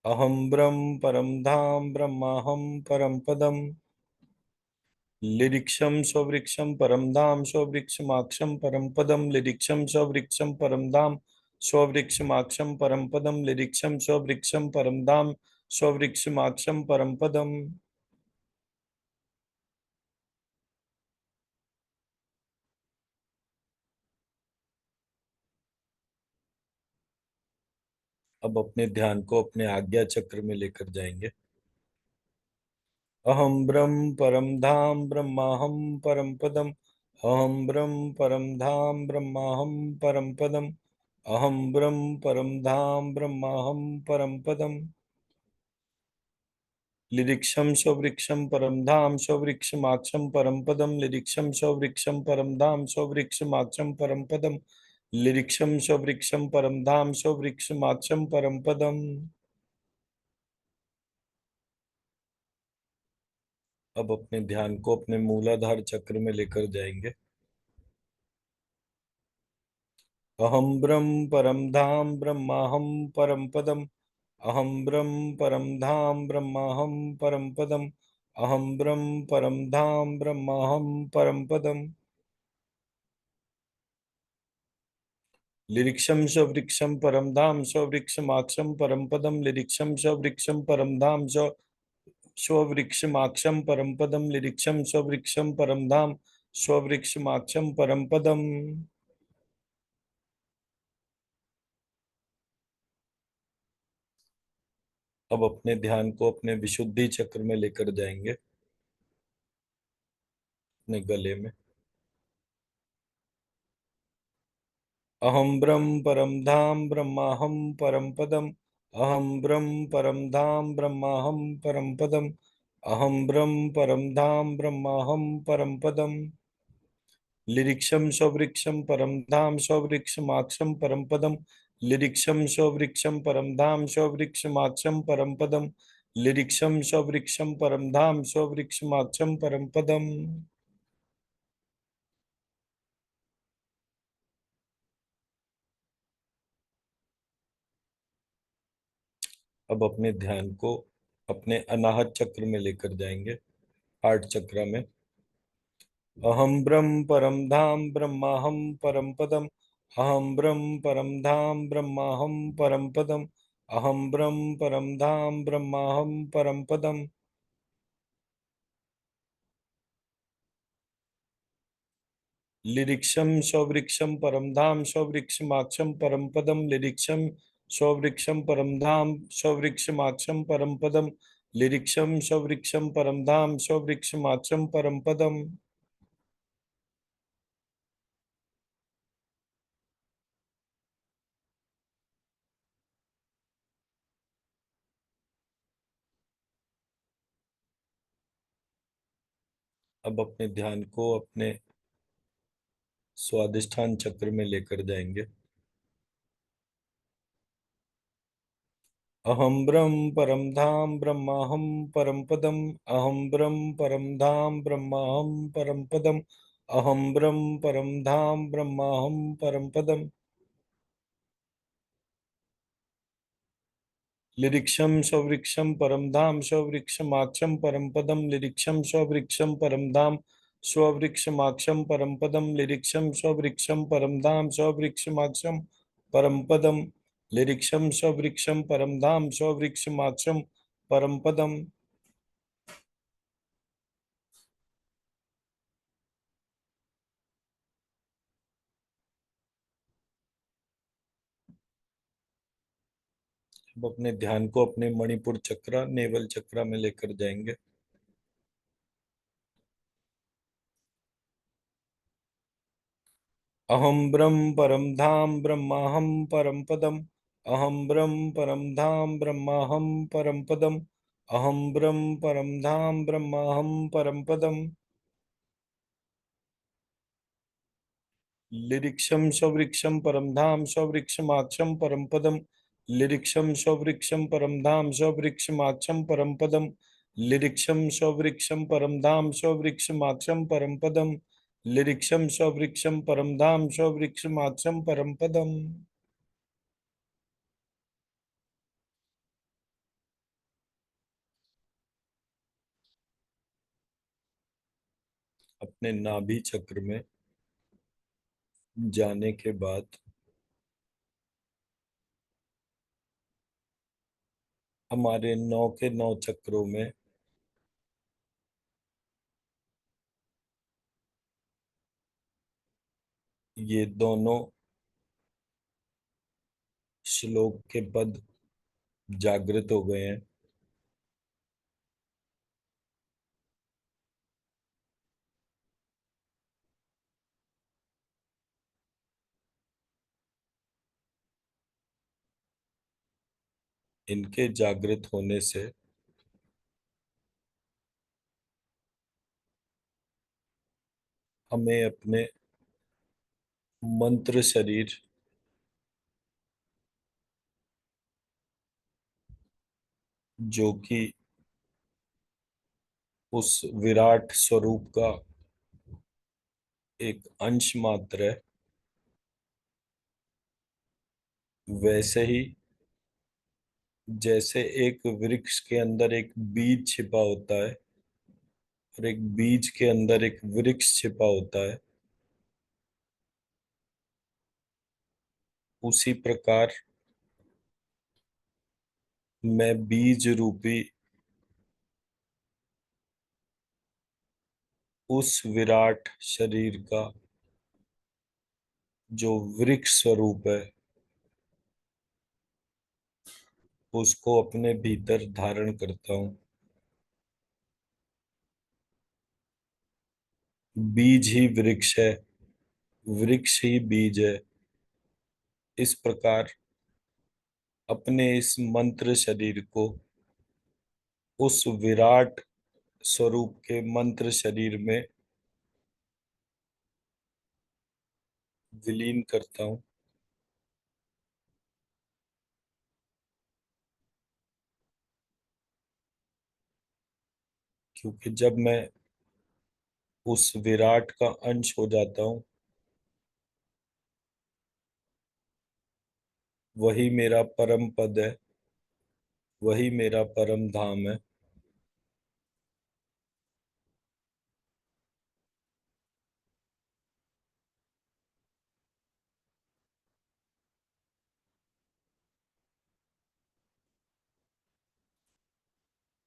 अहम ब्रह्म परम धाम ब्रह्माहम परम पदम। लिरिक्षम स्ववृक्षम परम धाम स्ववृक्षमाक्षम परम पदम। लिरिक्षम स्ववृक्षम परम धाम स्ववृक्षमाक्षम परम पदम। लिरिक्षम स्ववृक्षम परम धाम स्ववृक्षमाक्षम परम पदम। अब अपने ध्यान को अपने आज्ञा चक्र में लेकर जाएंगे। अहम ब्रह्म परम धाम ब्रह्माहम परम पदम। अहम ब्रह्म परम धाम ब्रह्माहम परम पदम। अहम ब्रह्म परम धाम ब्रह्माहम परम पदम। लिरिक्षम स्ववृक्षम परम धाम स्ववृक्षमाक्षम परम पदम। लिरिक्षम स्ववृक्षम परम धाम स्ववृक्षमाक्षम परम पदम। लिरिक्षम स्ववृक्षम परम धाम स्ववृक्षमाक्षम परम पदम। अब अपने ध्यान को अपने मूलाधार चक्र में लेकर जाएंगे। अहम ब्रह्म परम धाम ब्रह्माहम परम पदम। अहम ब्रह्म परम धाम ब्रह्माहम परम पदम। अहम ब्रह्म परम धाम ब्रह्माहम परम पदम। लिरिक्षम स्ववृक्षम परम धाम स्ववृक्षमाक्षम परम पदम। लिरिक्षम स्ववृक्षम परम धाम स्ववृक्षमाक्षम परम पदम। लिरिक्षम स्ववृक्षम परम धाम स्ववृक्षमाक्षम परम पदम। अब अपने ध्यान को अपने विशुद्धि चक्र में लेकर जाएंगे, अपने गले में। अहम ब्रह्म परम धाम ब्रह्माहम परम पदम। अहम ब्रह्म परम धाम ब्रह्माहम परम पदम। अहम ब्रह्म परम धाम ब्रह्माहम परम पदम। लिरिक्षम स्ववृक्षम परम धाम स्ववृक्षमाक्षम परम पदम। लिरिक्षम स्ववृक्षम परम धाम स्ववृक्षमाक्षम परम पदम। लिरिक्षम स्ववृक्षम परम धाम स्ववृक्षमाक्षम परम पदम। अब अपने ध्यान को अपने अनाहत चक्र में लेकर जाएंगे, हार्ट चक्र में। अहम ब्रह्म परम धाम ब्रह्माहम परम पदम। अहम ब्रह्म परम धाम ब्रह्माहम परम पदम। अहम ब्रह्म परम धाम ब्रह्माहम परम पदम। लिरिक्षम स्ववृक्षम परम धाम स्ववृक्षमाक्षम परम पदम। लिरिक्षम स्ववृक्षम परम धाम स्ववृक्षमाक्षम परम पदम। लिरिक्षम स्ववृक्षम परम धाम स्ववृक्षमाक्षम परम पदम। अब अपने ध्यान को अपने स्वादिष्ठान चक्र में लेकर जाएंगे। अहम ब्रह्म परम धाम ब्रह्माहम परम पदम। अहम ब्रह्म परम धाम ब्रह्माहम परम पदम। अहम ब्रह्म परम धाम ब्रह्माहम परम पदम। लिरिक्षम स्ववृक्षम परम धाम स्ववृक्षमाक्षम परम पदम। लिरिक्षम स्ववृक्षम परम धाम स्ववृक्षमाक्षम परम पदम। लिरिक्षम स्ववृक्षम परम धाम स्ववृक्षमाक्षम परम पदम। लिरिक्षम स्ववृक्षम परम धाम स्ववृक्षमाक्षम परम पदम। अब अपने ध्यान को अपने मणिपुर चक्र नेवल चक्र में लेकर जाएंगे। अहम ब्रह्म परम धाम ब्रह्माहम परम पदम। अहम ब्रह्म परम धाम ब्रह्माहम परम पदम। अहम ब्रह्म परम धाम ब्रह्माहम परम पदम। लिरिक्षम स्ववृक्षम परम धाम स्ववृक्षमाक्षम परम पदम। लिरिक्षम स्ववृक्षम परम धाम स्ववृक्षमाक्षम परम पदम। लिरिक्षम स्ववृक्षम परम धाम स्ववृक्षमाक्षम परम पदम। लिरिक्षम स्ववृक्षम परम धाम स्ववृक्षमाक्षम परम पदम। अपने नाभि चक्र में जाने के बाद हमारे 9 के 9 चक्रों में ये दोनों श्लोक के पद जागृत हो गए हैं। इनके जागृत होने से हमें अपने मंत्र शरीर जो कि उस विराट स्वरूप का एक अंश मात्र है, वैसे ही जैसे एक वृक्ष के अंदर एक बीज छिपा होता है और एक बीज के अंदर एक वृक्ष छिपा होता है, उसी प्रकार मैं बीज रूपी उस विराट शरीर का जो वृक्ष स्वरूप है उसको अपने भीतर धारण करता हूँ। बीज ही वृक्ष है, वृक्ष ही बीज है। इस प्रकार अपने इस मंत्र शरीर को उस विराट स्वरूप के मंत्र शरीर में विलीन करता हूँ। क्योंकि जब मैं उस विराट का अंश हो जाता हूँ, वही मेरा परम पद है, वही मेरा परम धाम है।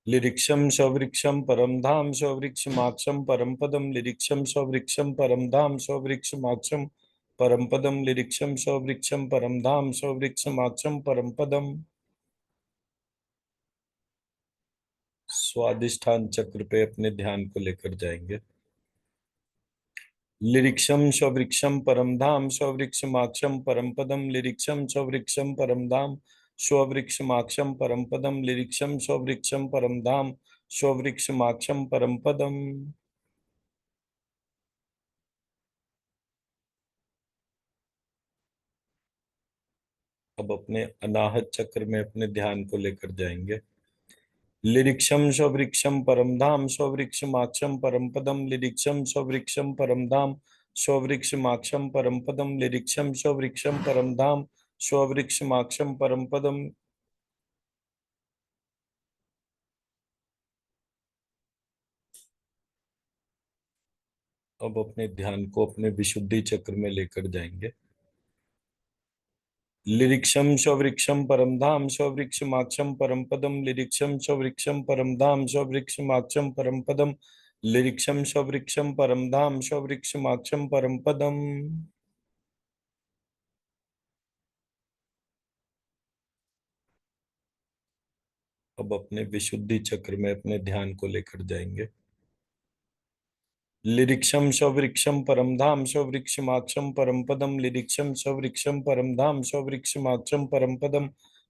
लिरिक्षम स्ववृक्षम परम धाम स्ववृक्षमाक्षम परम पदम। लिरिक्षम स्ववृक्षम परम धाम स्ववृक्षमाक्षम परम पदम। लिरिक्षम स्ववृक्षम परम धाम स्ववृक्षमाक्षम परम पदम। स्वादिष्ठान चक्र पे अपने ध्यान को लेकर जाएंगे। लिरिक्षम स्ववृक्षम परम धाम स्ववृक्षमाक्षम परम पदम। लिरिक्षम स्ववृक्षम परम धाम स्ववृक्षमाक्षम परम पदम। लिरिक्षम स्ववृक्षम परम धाम स्ववृक्षमाक्षम परम पदम। अब अपने अनाहत चक्र में अपने ध्यान को लेकर जाएंगे। लिरिक्षम स्ववृक्षम परम धाम स्ववृक्षमाक्षम परम पदम लिरिक्षम स्ववृक्षम परम धाम स्ववृक्षमाक्षम परम पदम लिरिक्षम स्ववृक्षम परम धाम स्ववृक्षमाक्षम परम पदम। अब अपने ध्यान को अपने विशुद्धि चक्र में लेकर जाएंगे। लिरिक्षम स्ववृक्षम परम धाम स्ववृक्षमाक्षम परम पदम लिरिक्षम स्ववृक्षम परम धाम स्ववृक्षमाक्षम परम पदम लिरिक्षम स्ववृक्षम परम धाम स्ववृक्षमाक्षम परम पदम। अब अपने विशुद्धि चक्र में अपने ध्यान को लेकर जाएंगे। लिरिक्षम स्ववृक्षम परम धाम स्ववृक्षमाक्षम परम पदम लिरिक्षम स्ववृक्षम परम धाम स्ववृक्षमाक्षम परम पदम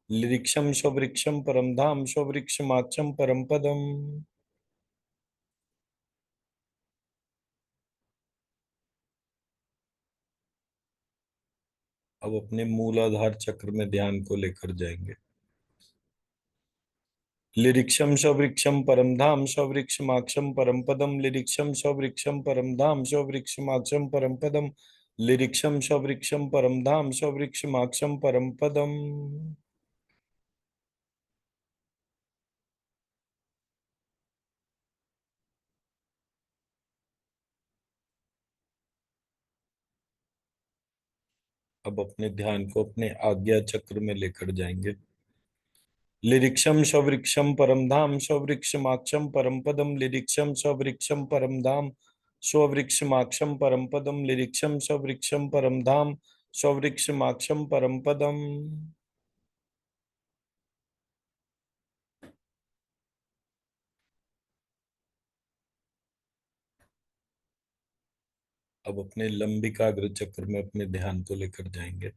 लिरिक्षम स्ववृक्षम परम धाम स्ववृक्षमाक्षम परम पदम। अब अपने मूलाधार चक्र में ध्यान को लेकर जाएंगे। लिरिक्षम स्ववृक्षम परम धाम स्ववृक्षमाक्षम परम पदम लिरिक्षम स्ववृक्षम परम धाम स्ववृक्षमाक्षम परम पदम लिरिक्षम स्ववृक्षम परम धाम स्ववृक्षमाक्षम परम पदम। अब अपने ध्यान को अपने आज्ञा चक्र में लेकर जाएंगे। लिरिक्षम स्ववृक्षम परम धाम स्ववृक्षमाक्षम परम पदम लिरिक्षम स्ववृक्षम परम धाम स्ववृक्षमाक्षम परम पदम लिरिक्षम स्ववृक्षम परम धाम स्ववृक्षमाक्षम परम पदम। अब अपने लंबिकाग्र चक्र में अपने ध्यान को लेकर जाएंगे।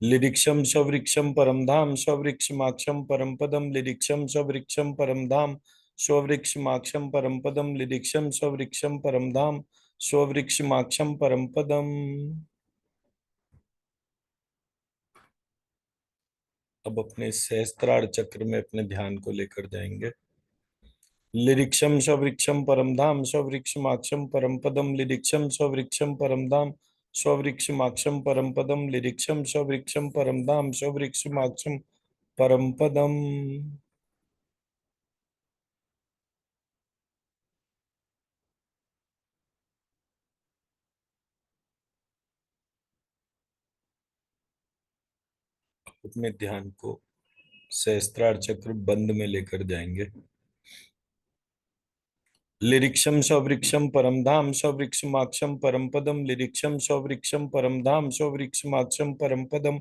लिरिक्षम स्ववृक्षम परम धाम स्ववृक्षमाक्षम परम पदम लिरिक्षम स्ववृक्षम परम धाम स्ववृक्षमाक्षम परम पदम लिरिक्षम स्ववृक्षम परम धाम स्ववृक्षमाक्षम परम पदम। अब अपने सहस्त्रार चक्र में अपने ध्यान को लेकर जाएंगे। लिरिक्षम स्ववृक्षम परम धाम स्ववृक्षमाक्षम परम पदम लिरिक्षम स्ववृक्षम परम धाम स्ववृक्षमाक्षम परम पदम लिरिक्षम स्ववृक्षम परम धाम स्ववृक्षमाक्षम परम पदम। अपने ध्यान को सहस्त्रार चक्र बंद में लेकर जाएंगे। लिरिक्षम स्ववृक्षम परम धाम स्ववृक्षमाक्षम परम पदम लिरिक्षम स्ववृक्षम परम धाम स्ववृक्षमाक्षम परम पदम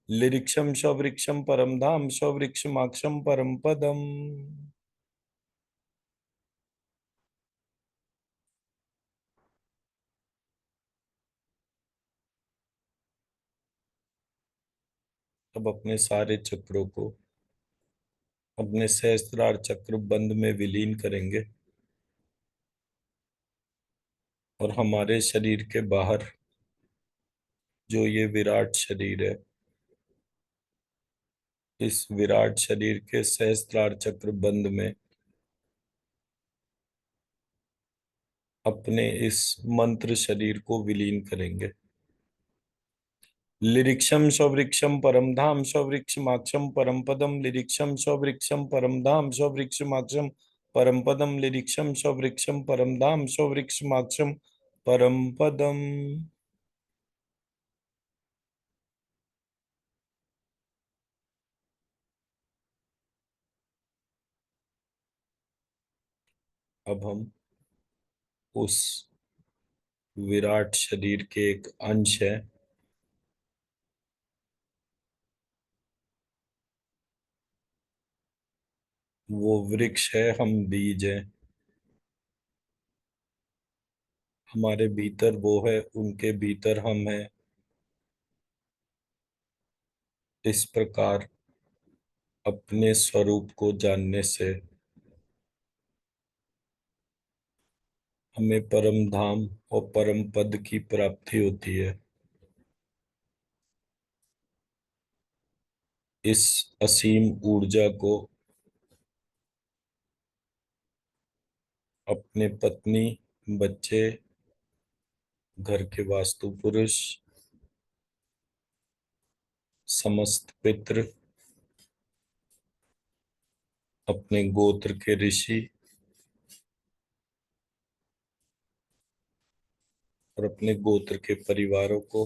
लिरिक्षम स्ववृक्षम परम धाम स्ववृक्षमाक्षम परम पदम। अब अपने सारे चक्रों को अपने सहस्त्रार चक्र बंद में विलीन करेंगे और हमारे शरीर के बाहर जो ये विराट शरीर है, इस विराट शरीर के सहस्त्रार चक्र बंद में अपने इस मंत्र शरीर को विलीन करेंगे। लिरिक्षम स्ववृक्षम परम धाम स्ववृक्षमाक्षम परम पदम लिरिक्षम स्ववृक्षम परम धाम स्ववृक्षमाक्षम परम पदम लिरिक्षम स्ववृक्षम परम धाम स्ववृक्षमाक्षम परम पदम। अब हम उस विराट शरीर के एक अंश है, वो वृक्ष है, हम बीज है, हमारे भीतर वो है, उनके भीतर हम है। इस प्रकार अपने स्वरूप को जानने से हमें परम धाम और परम पद की प्राप्ति होती है। इस असीम ऊर्जा को अपने पत्नी, बच्चे, घर के वास्तु पुरुष, समस्त पितृ, अपने गोत्र के ऋषि और अपने गोत्र के परिवारों को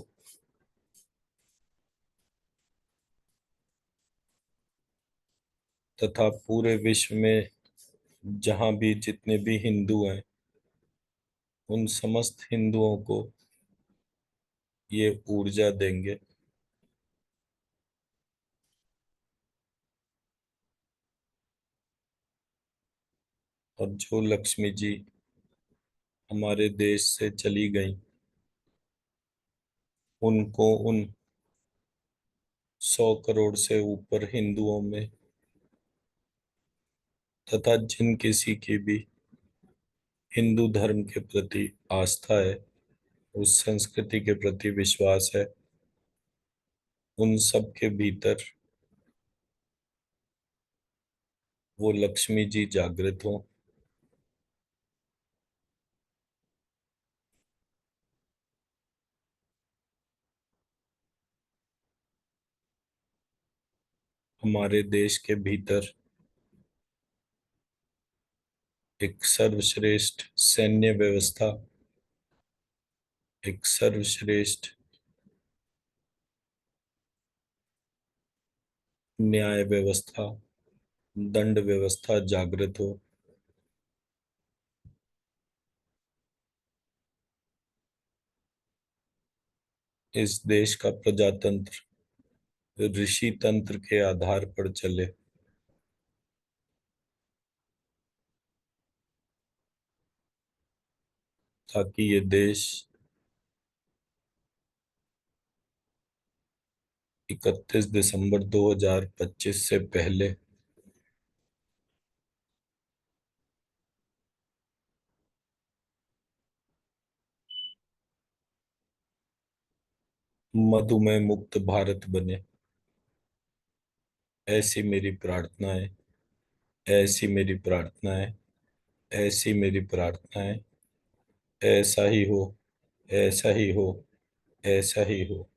तथा पूरे विश्व में जहां भी जितने भी हिंदू हैं, उन समस्त हिंदुओं को ये ऊर्जा देंगे। और जो लक्ष्मी जी हमारे देश से चली गई, उनको उन 100 करोड़ से ऊपर हिंदुओं में तथा जिन किसी की भी हिंदू धर्म के प्रति आस्था है, उस संस्कृति के प्रति विश्वास है, उन सब के भीतर वो लक्ष्मी जी जागृत हो। हमारे देश के भीतर एक सर्वश्रेष्ठ सैन्य व्यवस्था, एक सर्वश्रेष्ठ न्याय व्यवस्था, दंड व्यवस्था जागृत हो। इस देश का प्रजातंत्र ऋषि तंत्र के आधार पर चले, ताकि ये देश 31 दिसंबर 2025 से पहले मधुमेह मुक्त भारत बने। ऐसी मेरी प्रार्थना है, ऐसी मेरी प्रार्थना है, ऐसी मेरी प्रार्थना है। ऐसा ही हो, ऐसा ही हो, ऐसा ही हो।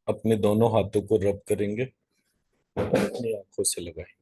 अपने दोनों हाथों को रब करेंगे और अपनी आंखों से लगाएंगे।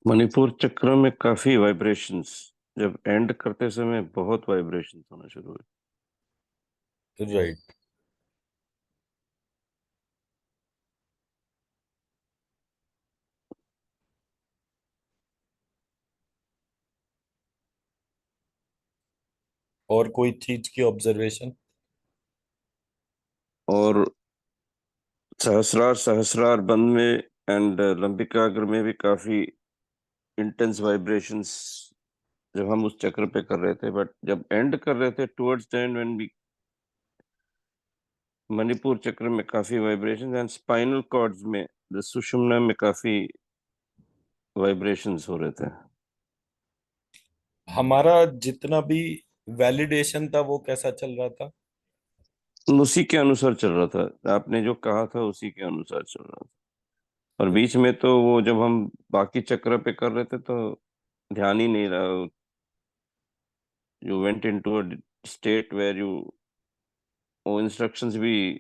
मणिपुर चक्र में काफी वाइब्रेशंस, जब एंड करते समय बहुत वाइब्रेशंस होना शुरू हुए। राइट। और कोई चीज की ऑब्जर्वेशन? और सहस्रार सहस्रार बंद में एंड लंबिकाग्र में भी काफी इंटेंस वाइब्रेशंस जब हम उस चक्र पे कर रहे थे, बट जब एंड कर रहे थे towards the end when we Manipur chakra में काफी वाइब्रेशंस एंड स्पाइनल कॉर्ड्स में द सुषुम्ना में काफी वाइब्रेशंस हो रहे थे। हमारा जितना भी वैलिडेशन था वो कैसा चल रहा था? उसी के अनुसार चल रहा था, आपने जो कहा था उसी के अनुसार चल रहा था। और बीच में तो वो जब हम बाकी चक्र पे कर रहे थे तो ध्यान ही नहीं रहा, you went into a state where you, वो इंस्ट्रक्शंस भी,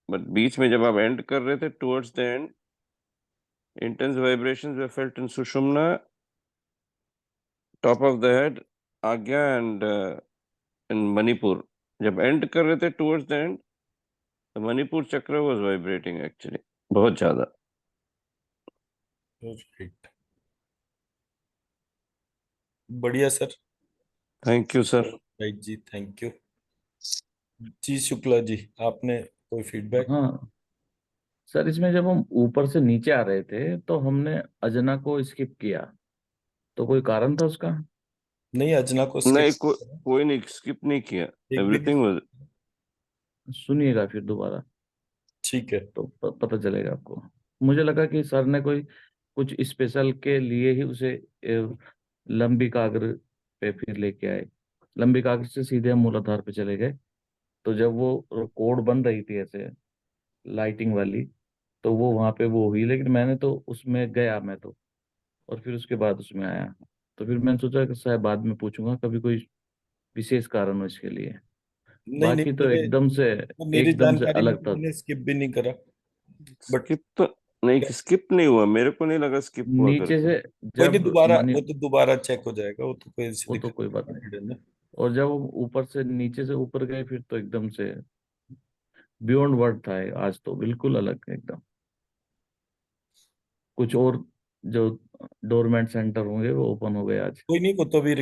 बट बीच में जब आप एंड कर रहे थे towards the end Intense vibrations were felt in Sushumna, top of the head, Agya and in Manipur. जब end कर रहे थे towards the end, the Manipur chakra was vibrating actually, बहुत ज्यादा. राइट, बढ़िया sir. Thank you sir. Right जी, thank you जी। शुक्ला जी, आपने कोई फीडबैक? हाँ सर, इसमें जब हम ऊपर से नीचे आ रहे थे तो हमने अजना को स्किप किया, तो कोई कारण था उसका? नहीं, अजना को नहीं, skip करा, कोई नहीं skip नहीं किया. एक भी Everything नहीं। was. सुनिएगा फिर दोबारा ठीक है। तो पता चलेगा आपको। मुझे लगा कि सर ने कोई कुछ स्पेशल के लिए ही उसे लंबी काग्र पे फिर लेके आए। लंबी काग्र से सीधे हम मूलाधार पे चले गए। तो जब वो कोड बन रही थी ऐसे लाइटिंग वाली, तो वो वहां पे वो हुई, लेकिन मैंने तो उसमें गया मैं तो, और फिर उसके बाद उसमें आया। तो फिर मैंने सोचा कि शायद बाद में पूछूंगा कभी कोई विशेष कारण हो इसके लिए। नहीं नहीं, बाकी तो मेरी एकदम से जानकारी में अलग तो था। मैंने स्किप भी नहीं करा। बट स्किप तो नहीं, स्किप नहीं हुआ, मेरे को नहीं लगा स्किप हुआ नीचे करके. से कोई नहीं, जब दोबारा मानिए, वो तो दोबारा चेक हो जाएगा, वो तो कोई ऐसी वो तो दिक्कत कोई बात नहीं। नहीं है। और जब हम ऊपर से नीचे से ऊपर गए फिर तो एकदम से बियॉन्ड वर्ड था ये। आज तो बिल्कुल अलग एकदम। कुछ और जो डोरमेंट सेंटर होंगे वो ओपन हो गए आज। कोई नहीं, वो तो अभी